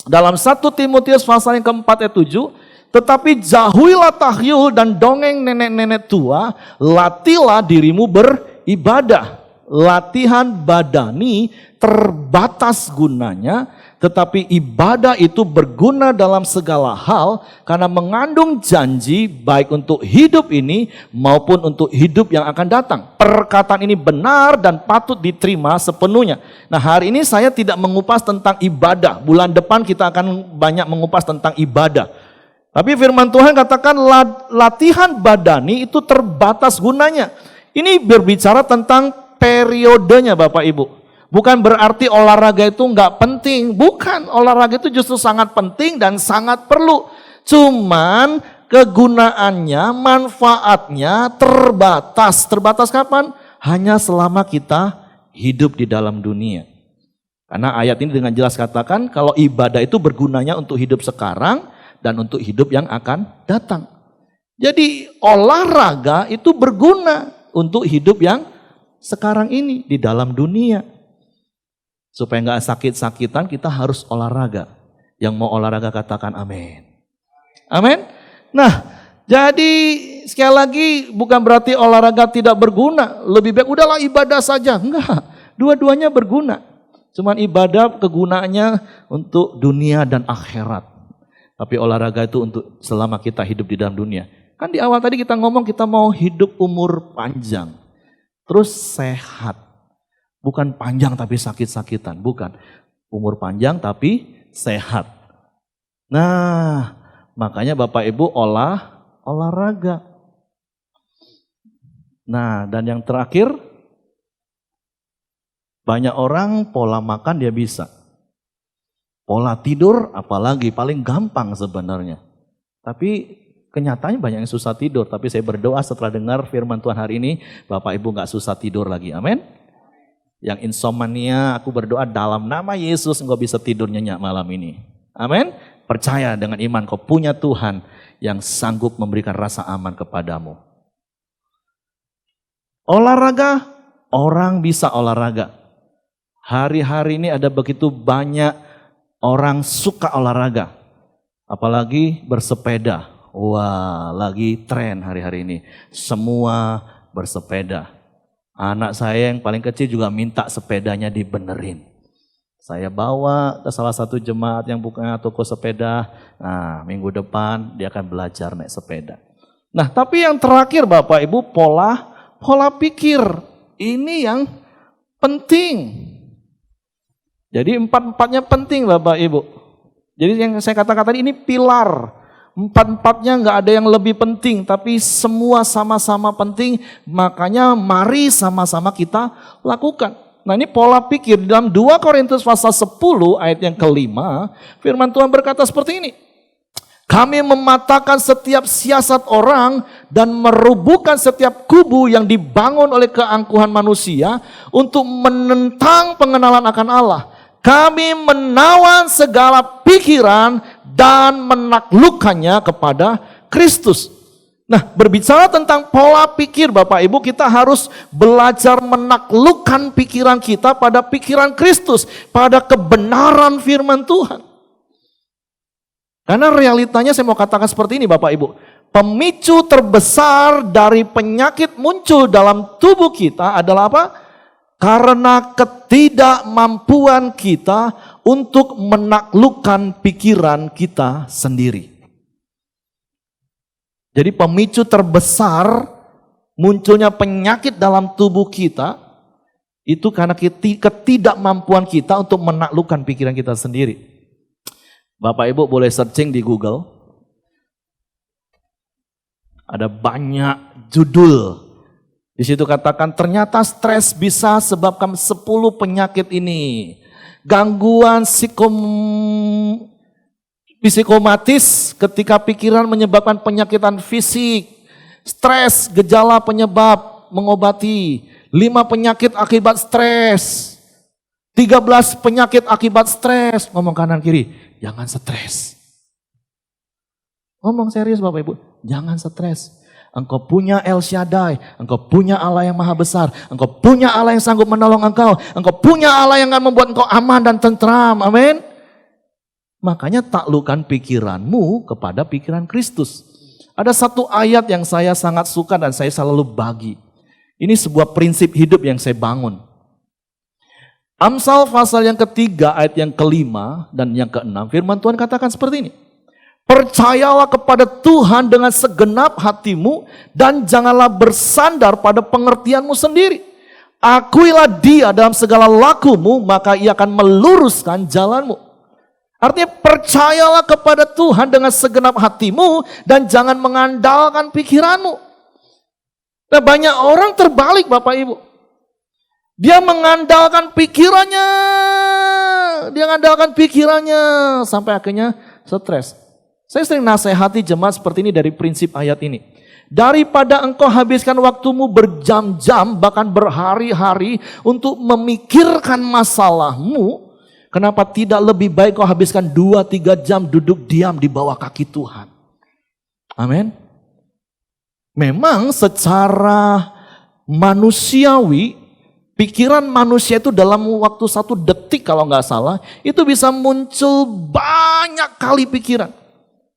Dalam 1 Timotius pasal yang keempat ayat 7, tetapi jauhilah tahyul dan dongeng nenek-nenek tua, latihlah dirimu beribadah. Latihan badani terbatas gunanya, tetapi ibadah itu berguna dalam segala hal karena mengandung janji baik untuk hidup ini maupun untuk hidup yang akan datang. Perkataan ini benar dan patut diterima sepenuhnya. Nah hari ini saya tidak mengupas tentang ibadah. Bulan depan kita akan banyak mengupas tentang ibadah. Tapi firman Tuhan katakan latihan badani itu terbatas gunanya. Ini berbicara tentang periodenya Bapak Ibu. Bukan berarti olahraga itu enggak penting. Bukan, olahraga itu justru sangat penting dan sangat perlu. Cuman kegunaannya, manfaatnya terbatas. Terbatas kapan? Hanya selama kita hidup di dalam dunia. Karena ayat ini dengan jelas katakan kalau ibadah itu bergunanya untuk hidup sekarang dan untuk hidup yang akan datang. Jadi olahraga itu berguna untuk hidup yang sekarang ini di dalam dunia. Supaya nggak sakit-sakitan kita harus olahraga. Yang mau olahraga katakan amin. Amin. Nah jadi sekali lagi bukan berarti olahraga tidak berguna. Lebih baik udahlah ibadah saja. Enggak, dua-duanya berguna. Cuman ibadah kegunaannya untuk dunia dan akhirat. Tapi olahraga itu untuk selama kita hidup di dalam dunia. Kan di awal tadi kita ngomong kita mau hidup umur panjang. Terus sehat, bukan panjang tapi sakit-sakitan, bukan. Umur panjang tapi sehat. Nah, makanya Bapak Ibu olahraga. Nah, dan yang terakhir, banyak orang pola makan dia bisa. Pola tidur apalagi paling gampang sebenarnya. Tapi kenyataannya banyak yang susah tidur, tapi saya berdoa setelah dengar firman Tuhan hari ini, Bapak Ibu gak susah tidur lagi, amin. Yang insomnia, aku berdoa dalam nama Yesus engkau bisa tidur nyenyak malam ini, amin. Percaya dengan iman kau punya Tuhan yang sanggup memberikan rasa aman kepadamu. Olahraga, orang bisa olahraga. Hari-hari ini ada begitu banyak orang suka olahraga. Apalagi bersepeda. Wah, lagi tren hari-hari ini. Semua bersepeda. Anak saya yang paling kecil juga minta sepedanya dibenerin. Saya bawa ke salah satu jemaat yang buka toko sepeda. Nah, minggu depan dia akan belajar naik sepeda. Nah, tapi yang terakhir Bapak Ibu, pola pikir. Ini yang penting. Jadi empat-empatnya penting Bapak Ibu. Jadi yang saya katakan tadi ini pilar. Empat-empatnya nggak ada yang lebih penting, tapi semua sama-sama penting. Makanya mari sama-sama kita lakukan. Nah ini pola pikir dalam 2 Korintus pasal 10 ayat yang kelima, firman Tuhan berkata seperti ini. Kami mematahkan setiap siasat orang dan merubuhkan setiap kubu yang dibangun oleh keangkuhan manusia untuk menentang pengenalan akan Allah. Kami menawan segala pikiran dan menaklukkannya kepada Kristus. Nah, berbicara tentang pola pikir Bapak Ibu, kita harus belajar menaklukkan pikiran kita pada pikiran Kristus, pada kebenaran firman Tuhan. Karena realitanya saya mau katakan seperti ini Bapak Ibu. Pemicu terbesar dari penyakit muncul dalam tubuh kita adalah apa? Karena ketidakmampuan kita untuk menaklukkan pikiran kita sendiri. Jadi pemicu terbesar munculnya penyakit dalam tubuh kita itu karena ketidakmampuan kita untuk menaklukkan pikiran kita sendiri. Bapak Ibu boleh searching di Google. Ada banyak judul. Di situ katakan ternyata stres bisa sebabkan 10 penyakit ini. Gangguan psikomatis ketika pikiran menyebabkan penyakitan fisik. Stres, gejala penyebab mengobati. 5 penyakit akibat stres. 13 penyakit akibat stres. Ngomong kanan kiri, jangan stres. Ngomong serius Bapak Ibu, jangan stres. Engkau punya El Shaddai, engkau punya Allah yang maha besar, engkau punya Allah yang sanggup menolong engkau punya Allah yang akan membuat engkau aman dan tentram, amin. Makanya taklukkan pikiranmu kepada pikiran Kristus. Ada satu ayat yang saya sangat suka dan saya selalu bagi. Ini sebuah prinsip hidup yang saya bangun. Amsal pasal yang ketiga ayat yang kelima dan yang keenam, firman Tuhan katakan seperti ini. Percayalah kepada Tuhan dengan segenap hatimu dan janganlah bersandar pada pengertianmu sendiri. Akuilah Dia dalam segala lakumu, maka Ia akan meluruskan jalanmu. Artinya percayalah kepada Tuhan dengan segenap hatimu dan jangan mengandalkan pikiranmu. Nah, banyak orang terbalik Bapak Ibu. Dia mengandalkan pikirannya. Dia mengandalkan pikirannya sampai akhirnya stres. Saya sering nasihati jemaat seperti ini dari prinsip ayat ini. Daripada engkau habiskan waktumu berjam-jam bahkan berhari-hari untuk memikirkan masalahmu, kenapa tidak lebih baik kau habiskan 2-3 jam duduk diam di bawah kaki Tuhan? Amin. Memang secara manusiawi, pikiran manusia itu dalam waktu 1 detik kalau nggak salah, itu bisa muncul banyak kali pikiran.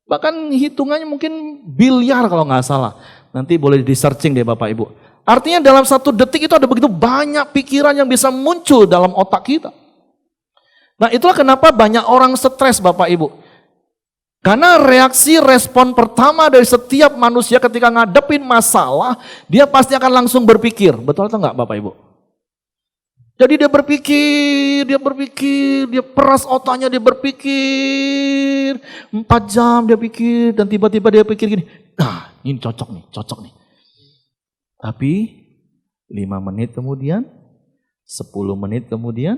Bahkan hitungannya mungkin biliar kalau nggak salah. Nanti boleh di searching deh Bapak Ibu. Artinya dalam 1 detik itu ada begitu banyak pikiran yang bisa muncul dalam otak kita. Nah itulah kenapa banyak orang stres Bapak Ibu. Karena reaksi respon pertama dari setiap manusia ketika ngadepin masalah, dia pasti akan langsung berpikir. Betul atau enggak Bapak Ibu? Jadi dia berpikir, dia peras otaknya, dia berpikir. 4 jam dia pikir dan tiba-tiba dia pikir gini, nah ini cocok nih. Tapi 5 menit kemudian, 10 menit kemudian,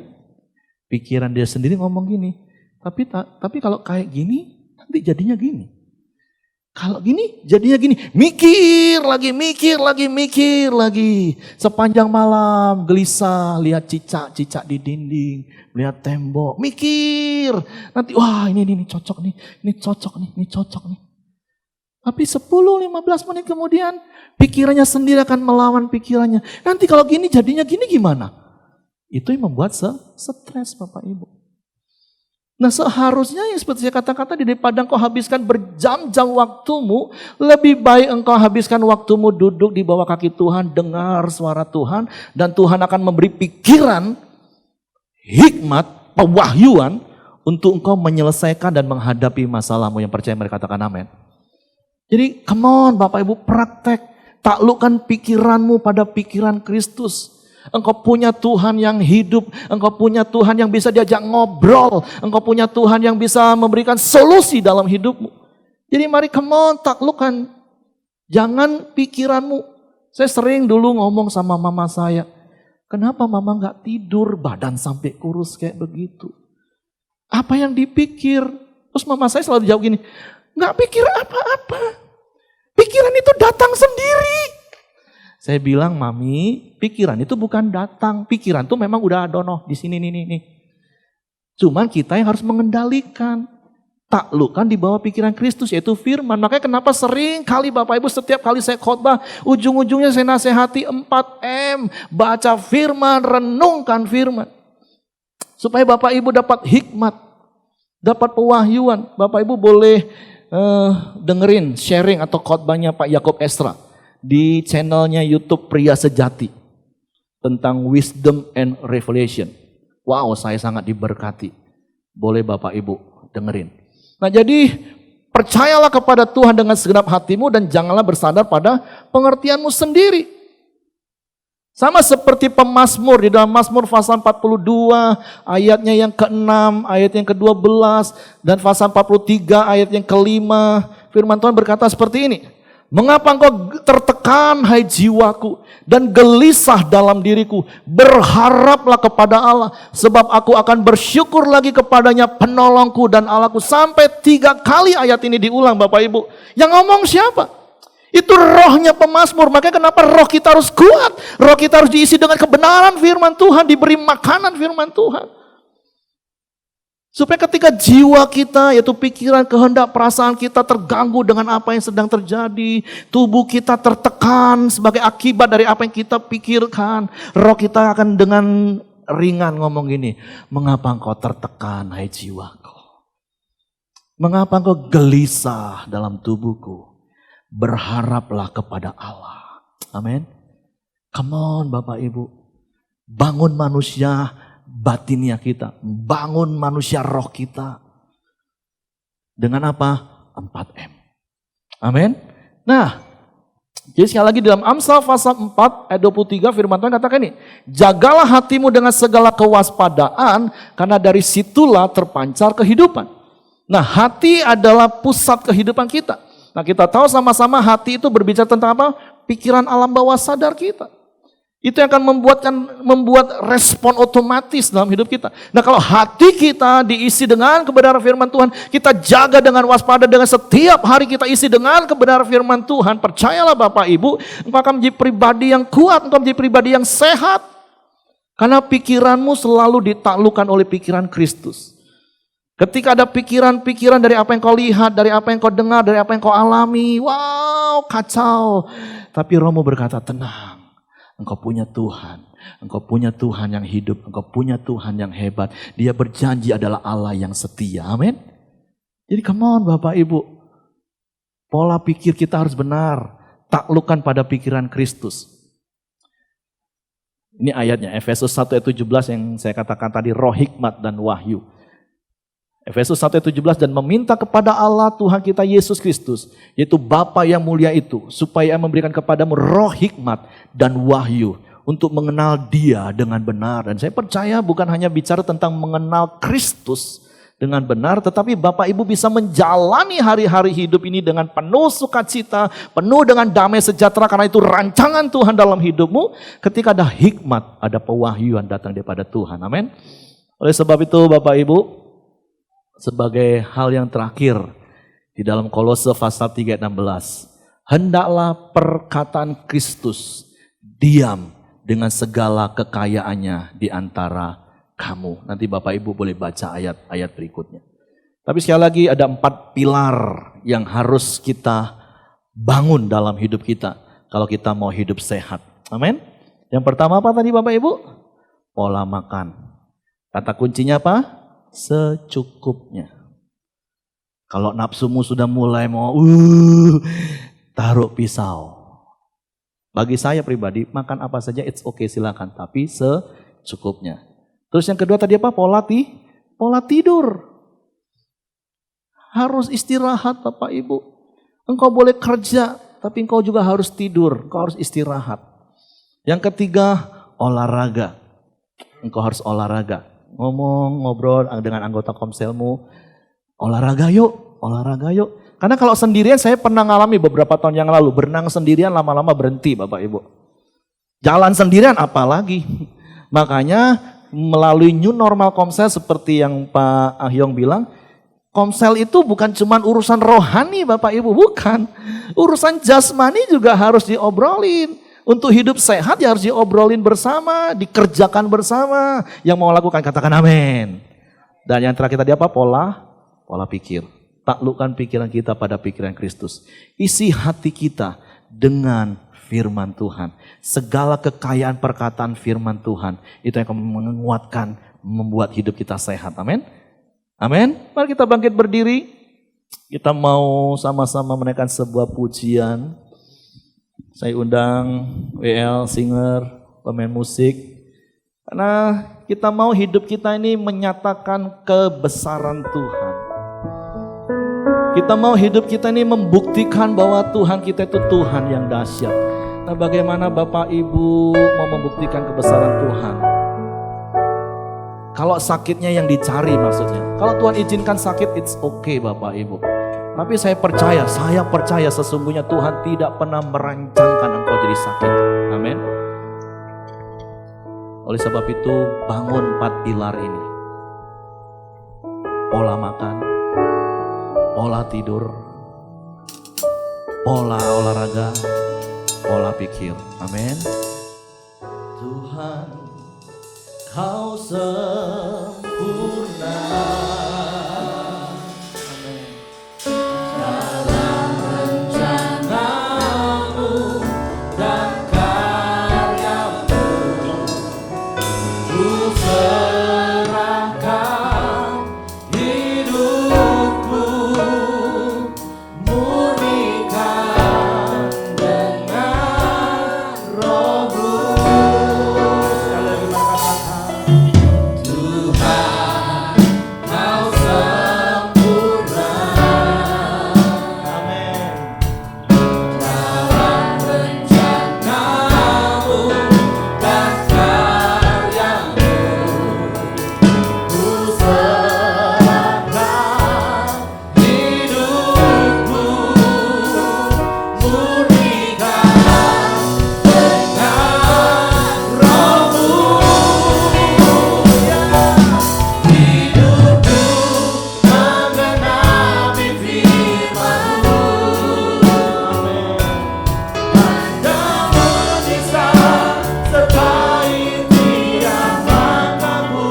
pikiran dia sendiri ngomong gini, tapi kalau kayak gini, nanti jadinya gini. Kalau gini, jadinya gini. Mikir lagi. Sepanjang malam gelisah, lihat cicak di dinding, lihat tembok. Mikir. Nanti, wah ini cocok nih. Ini cocok nih. Tapi 10-15 menit kemudian, pikirannya sendiri akan melawan pikirannya. Nanti kalau gini, jadinya gini gimana? Itu yang membuat stres Bapak Ibu. Nah seharusnya yang seperti saya katakan tadi, daripada engkau habiskan berjam-jam waktumu, lebih baik engkau habiskan waktumu duduk di bawah kaki Tuhan, dengar suara Tuhan, dan Tuhan akan memberi pikiran, hikmat, pewahyuan untuk engkau menyelesaikan dan menghadapi masalahmu. Yang percaya mari katakan amin. Jadi come on Bapak Ibu, praktek, taklukkan pikiranmu pada pikiran Kristus. Engkau punya Tuhan yang hidup, engkau punya Tuhan yang bisa diajak ngobrol, engkau punya Tuhan yang bisa memberikan solusi dalam hidupmu. Jadi mari come on, taklukkan. Jangan pikiranmu. Saya sering dulu ngomong sama mama saya, kenapa mama gak tidur, badan sampai kurus kayak begitu. Apa yang dipikir? Terus mama saya selalu jawab gini, gak pikir apa-apa. Pikiran itu datang sendiri. Saya bilang, Mami, pikiran itu bukan datang. Pikiran itu memang udah ada di sini nih. Cuman kita yang harus mengendalikan. Taklukkan di bawah pikiran Kristus, yaitu firman. Makanya kenapa sering kali Bapak Ibu setiap kali saya khotbah, ujung-ujungnya saya nasihati 4M. Baca firman, renungkan firman. Supaya Bapak Ibu dapat hikmat, dapat pewahyuan. Bapak Ibu boleh dengerin sharing atau khotbahnya Pak Yakob Esra di channelnya YouTube Pria Sejati tentang wisdom and revelation. Wow, saya sangat diberkati. Boleh Bapak Ibu dengerin. Nah jadi percayalah kepada Tuhan dengan segenap hatimu dan janganlah bersandar pada pengertianmu sendiri. Sama seperti pemazmur di dalam Mazmur pasal 42 ayatnya yang ke-6, ayat yang ke-12 dan pasal 43 ayat yang ke-5. Firman Tuhan berkata seperti ini. Mengapa engkau tertekan hai jiwaku dan gelisah dalam diriku? Berharaplah kepada Allah sebab aku akan bersyukur lagi kepadanya penolongku dan Allahku. Sampai 3 kali ayat ini diulang Bapak Ibu. Yang ngomong siapa? Itu rohnya pemazmur. Makanya kenapa roh kita harus kuat? Roh kita harus diisi dengan kebenaran firman Tuhan, diberi makanan firman Tuhan. Supaya ketika jiwa kita, yaitu pikiran, kehendak, perasaan kita terganggu dengan apa yang sedang terjadi. Tubuh kita tertekan sebagai akibat dari apa yang kita pikirkan. Roh kita akan dengan ringan ngomong gini, mengapa engkau tertekan hai jiwaku? Mengapa engkau gelisah dalam tubuhku? Berharaplah kepada Allah. Amin. Come on Bapak Ibu. Bangun manusia batinnya kita. Bangun manusia roh kita. Dengan apa? 4M. Amin. Nah, jadi sekali lagi dalam Amsal pasal 4 ayat 23 firman Tuhan katakan ini. Jagalah hatimu dengan segala kewaspadaan karena dari situlah terpancar kehidupan. Nah, hati adalah pusat kehidupan kita. Nah, kita tahu sama-sama hati itu berbicara tentang apa? Pikiran alam bawah sadar kita. Itu yang akan membuat respon otomatis dalam hidup kita. Nah, kalau hati kita diisi dengan kebenaran firman Tuhan, kita jaga dengan waspada, dengan setiap hari kita isi dengan kebenaran firman Tuhan. Percayalah Bapak Ibu, engkau akan menjadi pribadi yang kuat, engkau menjadi pribadi yang sehat. Karena pikiranmu selalu ditaklukkan oleh pikiran Kristus. Ketika ada pikiran-pikiran dari apa yang kau lihat, dari apa yang kau dengar, dari apa yang kau alami, wow, kacau. Tapi Romo berkata, tenang, engkau punya Tuhan. Engkau punya Tuhan yang hidup, engkau punya Tuhan yang hebat. Dia berjanji adalah Allah yang setia, amin. Jadi come on Bapak Ibu, pola pikir kita harus benar. Taklukkan pada pikiran Kristus. Ini ayatnya, Efesus 1 ayat 17 yang saya katakan tadi, roh hikmat dan wahyu. Efesus 1 ayat 17, dan meminta kepada Allah Tuhan kita Yesus Kristus, yaitu Bapa yang mulia itu, supaya memberikan kepadamu roh hikmat dan wahyu untuk mengenal Dia dengan benar. Dan saya percaya bukan hanya bicara tentang mengenal Kristus dengan benar, tetapi Bapak Ibu bisa menjalani hari-hari hidup ini dengan penuh sukacita, penuh dengan damai sejahtera, karena itu rancangan Tuhan dalam hidupmu. Ketika ada hikmat, ada pewahyuan datang daripada Tuhan, amin. Oleh sebab itu Bapak Ibu, sebagai hal yang terakhir di dalam Kolose pasal 3 ayat 16, hendaklah perkataan Kristus diam dengan segala kekayaannya di antara kamu. Nanti Bapak Ibu boleh baca ayat-ayat berikutnya. Tapi sekali lagi ada 4 pilar yang harus kita bangun dalam hidup kita kalau kita mau hidup sehat. Amin. Yang pertama apa tadi Bapak Ibu? Pola makan. Kata kuncinya apa? secukupnya. Kalau nafsumu sudah mulai mau taruh pisau. Bagi saya pribadi, makan apa saja it's okay, silakan, tapi secukupnya. Terus yang kedua tadi apa? Pola tidur. Harus istirahat Bapak Ibu. Engkau boleh kerja, tapi engkau juga harus tidur, engkau harus istirahat. Yang ketiga, olahraga. Engkau harus olahraga. Ngobrol dengan anggota komselmu. Olahraga yuk. Karena kalau sendirian saya pernah ngalami beberapa tahun yang lalu. Berenang sendirian lama-lama berhenti Bapak Ibu. Jalan sendirian apalagi. Makanya melalui new normal komsel seperti yang Pak Ahyong bilang. Komsel itu bukan cuma urusan rohani Bapak Ibu. Bukan. Urusan jasmani juga harus diobrolin. Untuk hidup sehat ya harus diobrolin bersama. Dikerjakan bersama. Yang mau lakukan katakan amin. Dan yang terakhir tadi apa? Pola pikir. Taklukkan pikiran kita pada pikiran Kristus. Isi hati kita dengan firman Tuhan. Segala kekayaan perkataan firman Tuhan. Itu yang akan menguatkan, membuat hidup kita sehat. Amin. Amin. Mari kita bangkit berdiri. Kita mau sama-sama menaikkan sebuah pujian. Saya undang WL, singer, pemain musik. Karena kita mau hidup kita ini menyatakan kebesaran Tuhan. Kita mau hidup kita ini membuktikan bahwa Tuhan kita itu Tuhan yang dahsyat. Nah, bagaimana Bapak Ibu mau membuktikan kebesaran Tuhan? Kalau sakitnya yang dicari maksudnya. Kalau Tuhan izinkan sakit, it's okay Bapak Ibu. Tapi saya percaya sesungguhnya Tuhan tidak pernah merancangkan engkau jadi sakit. Amin. Oleh sebab itu bangun 4 pilar ini. Pola makan, pola tidur, pola olahraga, pola pikir. Amin. Tuhan, Kau sempurna. Amin. Dalam rencanamu dan karyamu, ku serahkan hidupku, murnikan dengan rohmu. Sekali lagi katakan, Tuhan, Kau sempurna. Amin. Dalam rencanamu dan karyamu, ku serahkan hidupku, murnikan dengan rohmu. Hidupku menggenapi firman-Mu. Tanda mujizat sertai tiap langkahku.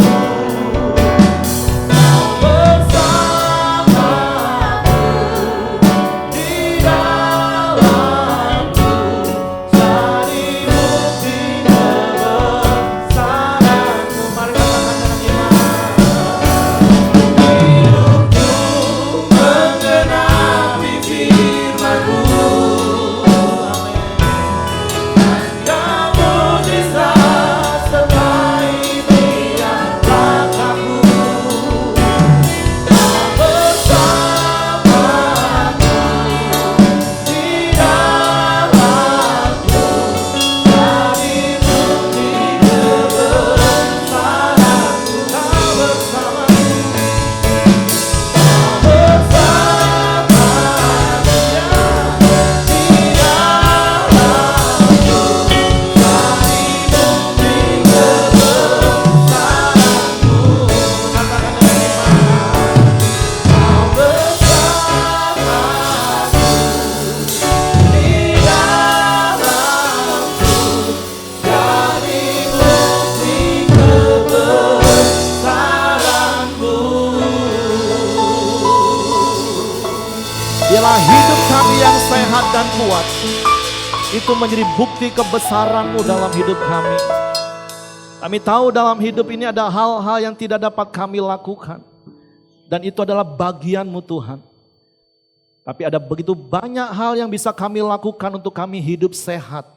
Kau bersamaku di dalamku, jadi bukti kebesaran-Mu. Mari katakan dengan iman. Hidupku menggenapi firman-Mu. Tanda mujizat sertai tiap langkahku. Kau bersamaku di dalamku, jadi bukti kebesaran-Mu. Kau bersamaku, Biarlah hidup kami yang sehat dan kuat itu menjadi bukti kebesaran-Mu dalam hidup kami. Kami tahu dalam hidup ini ada hal-hal yang tidak dapat kami lakukan. dan itu adalah bagian-Mu Tuhan. Tapi ada begitu banyak hal yang bisa kami lakukan untuk kami hidup sehat.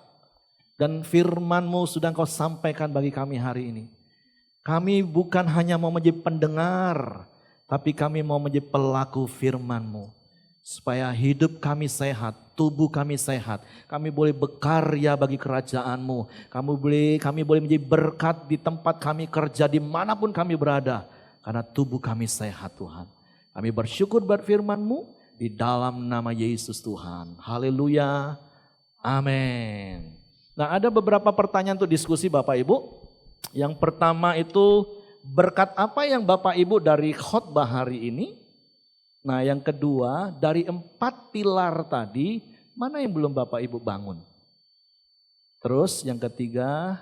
Dan firman-Mu sudah Engkau sampaikan bagi kami hari ini. Kami bukan hanya mau menjadi pendengar, tapi kami mau menjadi pelaku firman-Mu. Supaya hidup kami sehat, tubuh kami sehat. Kami boleh berkarya bagi kerajaan-Mu. Kami boleh menjadi berkat di tempat kami kerja, dimanapun kami berada. Karena tubuh kami sehat Tuhan. Kami bersyukur buat firman-Mu di dalam nama Yesus Tuhan. Haleluya. Amin. Nah, ada beberapa pertanyaan untuk diskusi Bapak Ibu. Yang pertama itu, berkat apa yang Bapak Ibu dari khotbah hari ini? Nah, yang kedua, dari 4 pilar tadi, mana yang belum Bapak Ibu bangun? Terus yang ketiga,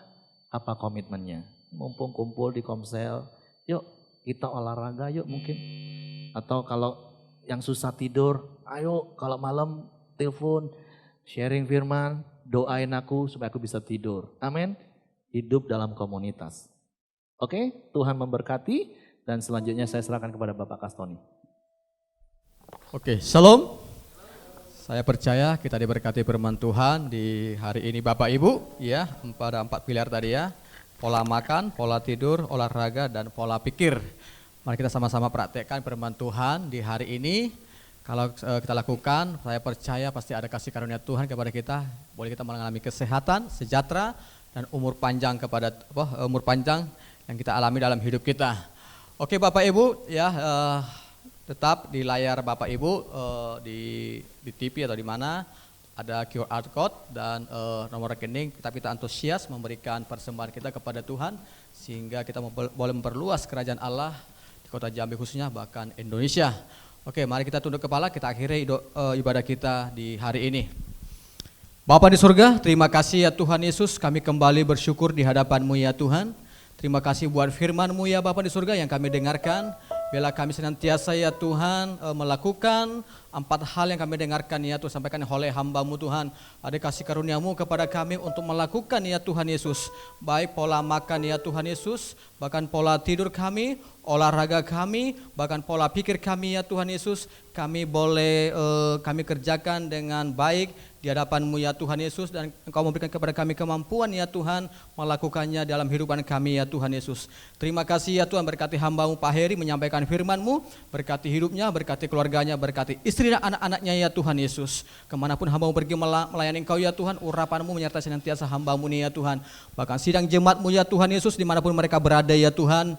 apa komitmennya? Mumpung kumpul di Komsel, yuk kita olahraga yuk mungkin. Atau kalau yang susah tidur, ayo kalau malam telepon, sharing firman, doain aku supaya aku bisa tidur. Amin. Hidup dalam komunitas. Oke, Tuhan memberkati dan selanjutnya saya serahkan kepada Bapak Kastoni. Oke, shalom. Saya percaya kita diberkati firman Tuhan di hari ini Bapak Ibu, ya, pada 4 pilar tadi ya. Pola makan, pola tidur, olahraga dan pola pikir. Mari kita sama-sama praktekkan firman Tuhan di hari ini. Kalau kita lakukan, saya percaya pasti ada kasih karunia Tuhan kepada kita. Boleh kita mengalami kesehatan, sejahtera dan umur panjang yang kita alami dalam hidup kita. Oke Bapak Ibu, ya tetap di layar Bapak Ibu di TV atau di mana ada QR code dan nomor rekening. Kita antusias memberikan persembahan kita kepada Tuhan sehingga kita boleh memperluas kerajaan Allah di Kota Jambi khususnya, bahkan Indonesia. Oke, mari kita tunduk kepala, kita akhiri ibadah kita di hari ini. Bapa di surga, terima kasih ya Tuhan Yesus, kami kembali bersyukur di hadapan-Mu ya Tuhan. Terima kasih buat firman-Mu ya Bapa di surga yang kami dengarkan. Biarlah kami senantiasa ya Tuhan melakukan 4 hal yang kami dengarkan ya Tuhan, sampaikan oleh hamba-Mu Tuhan. Ada kasih karunia-Mu kepada kami untuk melakukan ya Tuhan Yesus. Baik pola makan ya Tuhan Yesus, bahkan pola tidur kami, olahraga kami, bahkan pola pikir kami ya Tuhan Yesus. Kami boleh kami kerjakan dengan baik di hadapan-Mu ya Tuhan Yesus, dan Engkau memberikan kepada kami kemampuan ya Tuhan melakukannya dalam kehidupan kami ya Tuhan Yesus. Terima kasih ya Tuhan, berkati hamba-Mu Pak Heri menyampaikan firman-Mu, berkati hidupnya, berkati keluarganya, berkati istri dan anak-anaknya ya Tuhan Yesus. Kemanapun hamba-Mu pergi melayani Engkau ya Tuhan, urapan-Mu menyertai senantiasa hamba-Mu nih ya Tuhan. Bahkan sidang jemaat-Mu ya Tuhan Yesus, dimanapun mereka berada ya Tuhan,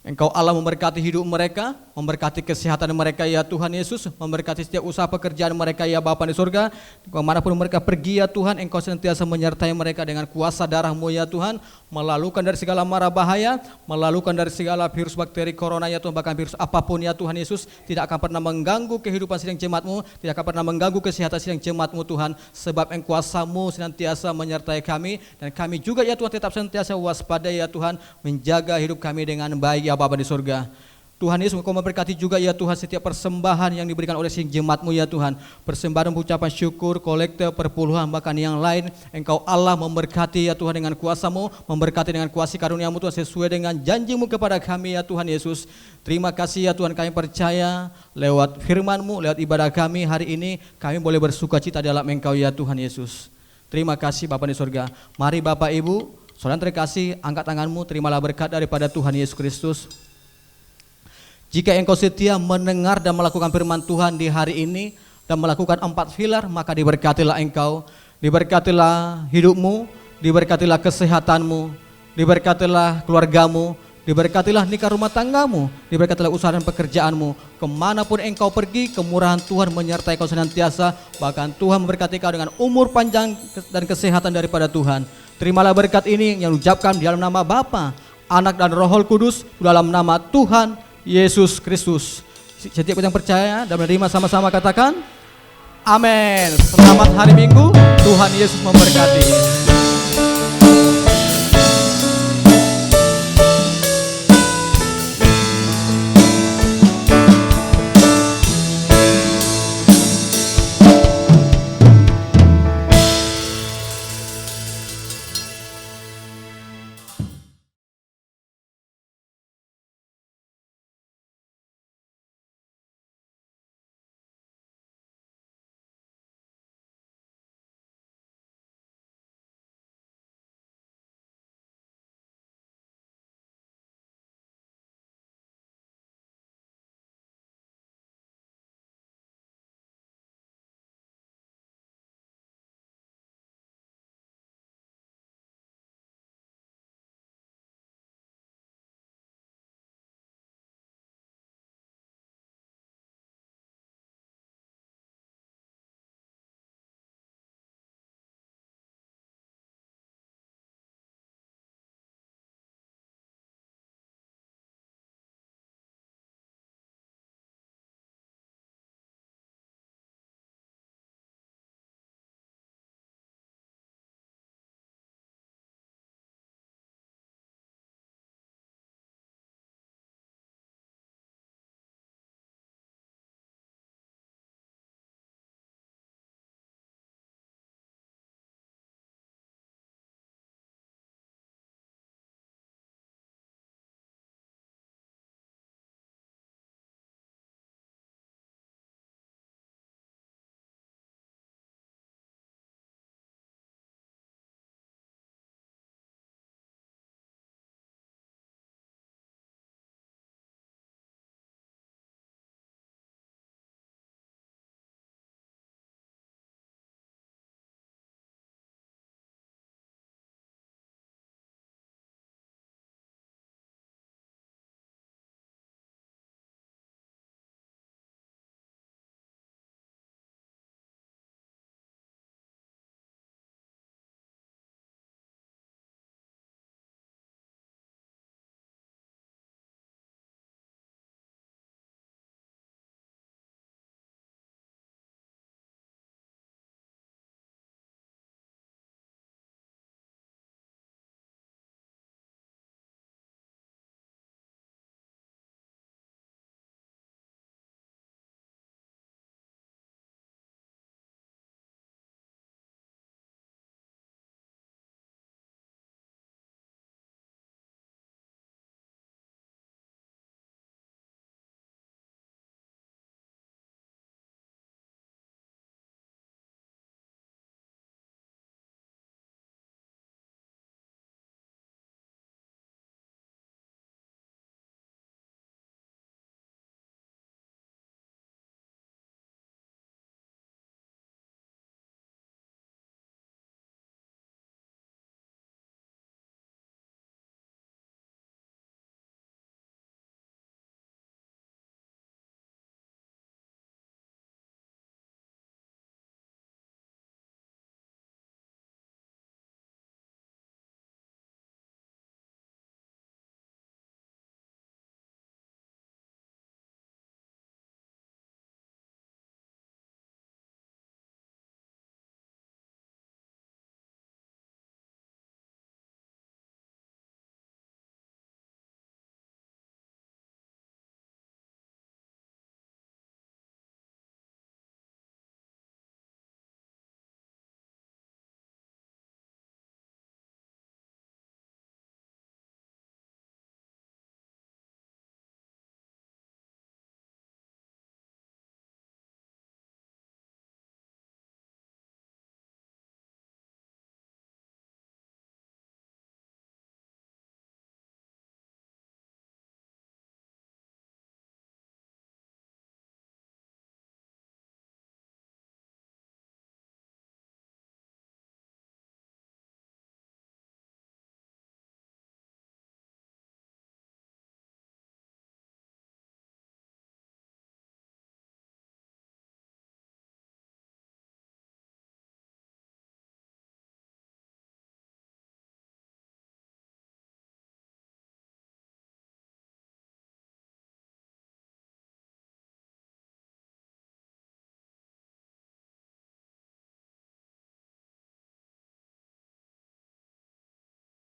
Engkau Allah memberkati hidup mereka, memberkati kesehatan mereka ya Tuhan Yesus, memberkati setiap usaha pekerjaan mereka ya Bapa di surga. Kemanapun mereka pergi ya Tuhan, Engkau senantiasa menyertai mereka dengan kuasa darah-Mu ya Tuhan, melalukan dari segala mara bahaya, melalukan dari segala virus bakteri corona ya Tuhan, bahkan virus apapun ya Tuhan Yesus, tidak akan pernah mengganggu kehidupan sidang jemaat-Mu, tidak akan pernah mengganggu kesehatan sidang jemaat-Mu Tuhan, sebab Kuasa-Mu senantiasa menyertai kami, dan kami juga ya Tuhan tetap senantiasa waspada ya Tuhan, menjaga hidup kami dengan baik ya Bapa di surga. Tuhan Yesus, Engkau memberkati juga ya Tuhan setiap persembahan yang diberikan oleh sidang jemaat-Mu ya Tuhan, persembahan ucapan syukur, kolekte, perpuluhan, bahkan yang lain. Engkau Allah memberkati ya Tuhan dengan kuasa-Mu, memberkati dengan kuasa karunia-Mu Tuhan, sesuai dengan janji-Mu kepada kami ya Tuhan Yesus. Terima kasih ya Tuhan, kami percaya lewat firman-Mu, lewat ibadah kami hari ini, kami boleh bersuka cita dalam Engkau ya Tuhan Yesus. Terima kasih Bapa di surga. Mari Bapak Ibu, saudara terkasih, angkat tanganmu, terimalah berkat daripada Tuhan Yesus Kristus. Jika engkau setia mendengar dan melakukan firman Tuhan di hari ini dan melakukan 4 pilar, maka diberkatilah engkau, diberkatilah hidupmu, diberkatilah kesehatanmu, diberkatilah keluargamu, diberkatilah nikah rumah tanggamu, diberkatilah usaha dan pekerjaanmu. Kemanapun engkau pergi, kemurahan Tuhan menyertai kau senantiasa, bahkan Tuhan memberkati kau dengan umur panjang dan kesehatan daripada Tuhan. Terimalah berkat ini yang diucapkan di dalam nama Bapa, Anak dan Roh Kudus, dalam nama Tuhan Yesus Kristus. Setiap yang percaya dan menerima sama-sama katakan amin. Selamat hari Minggu, Tuhan Yesus memberkati.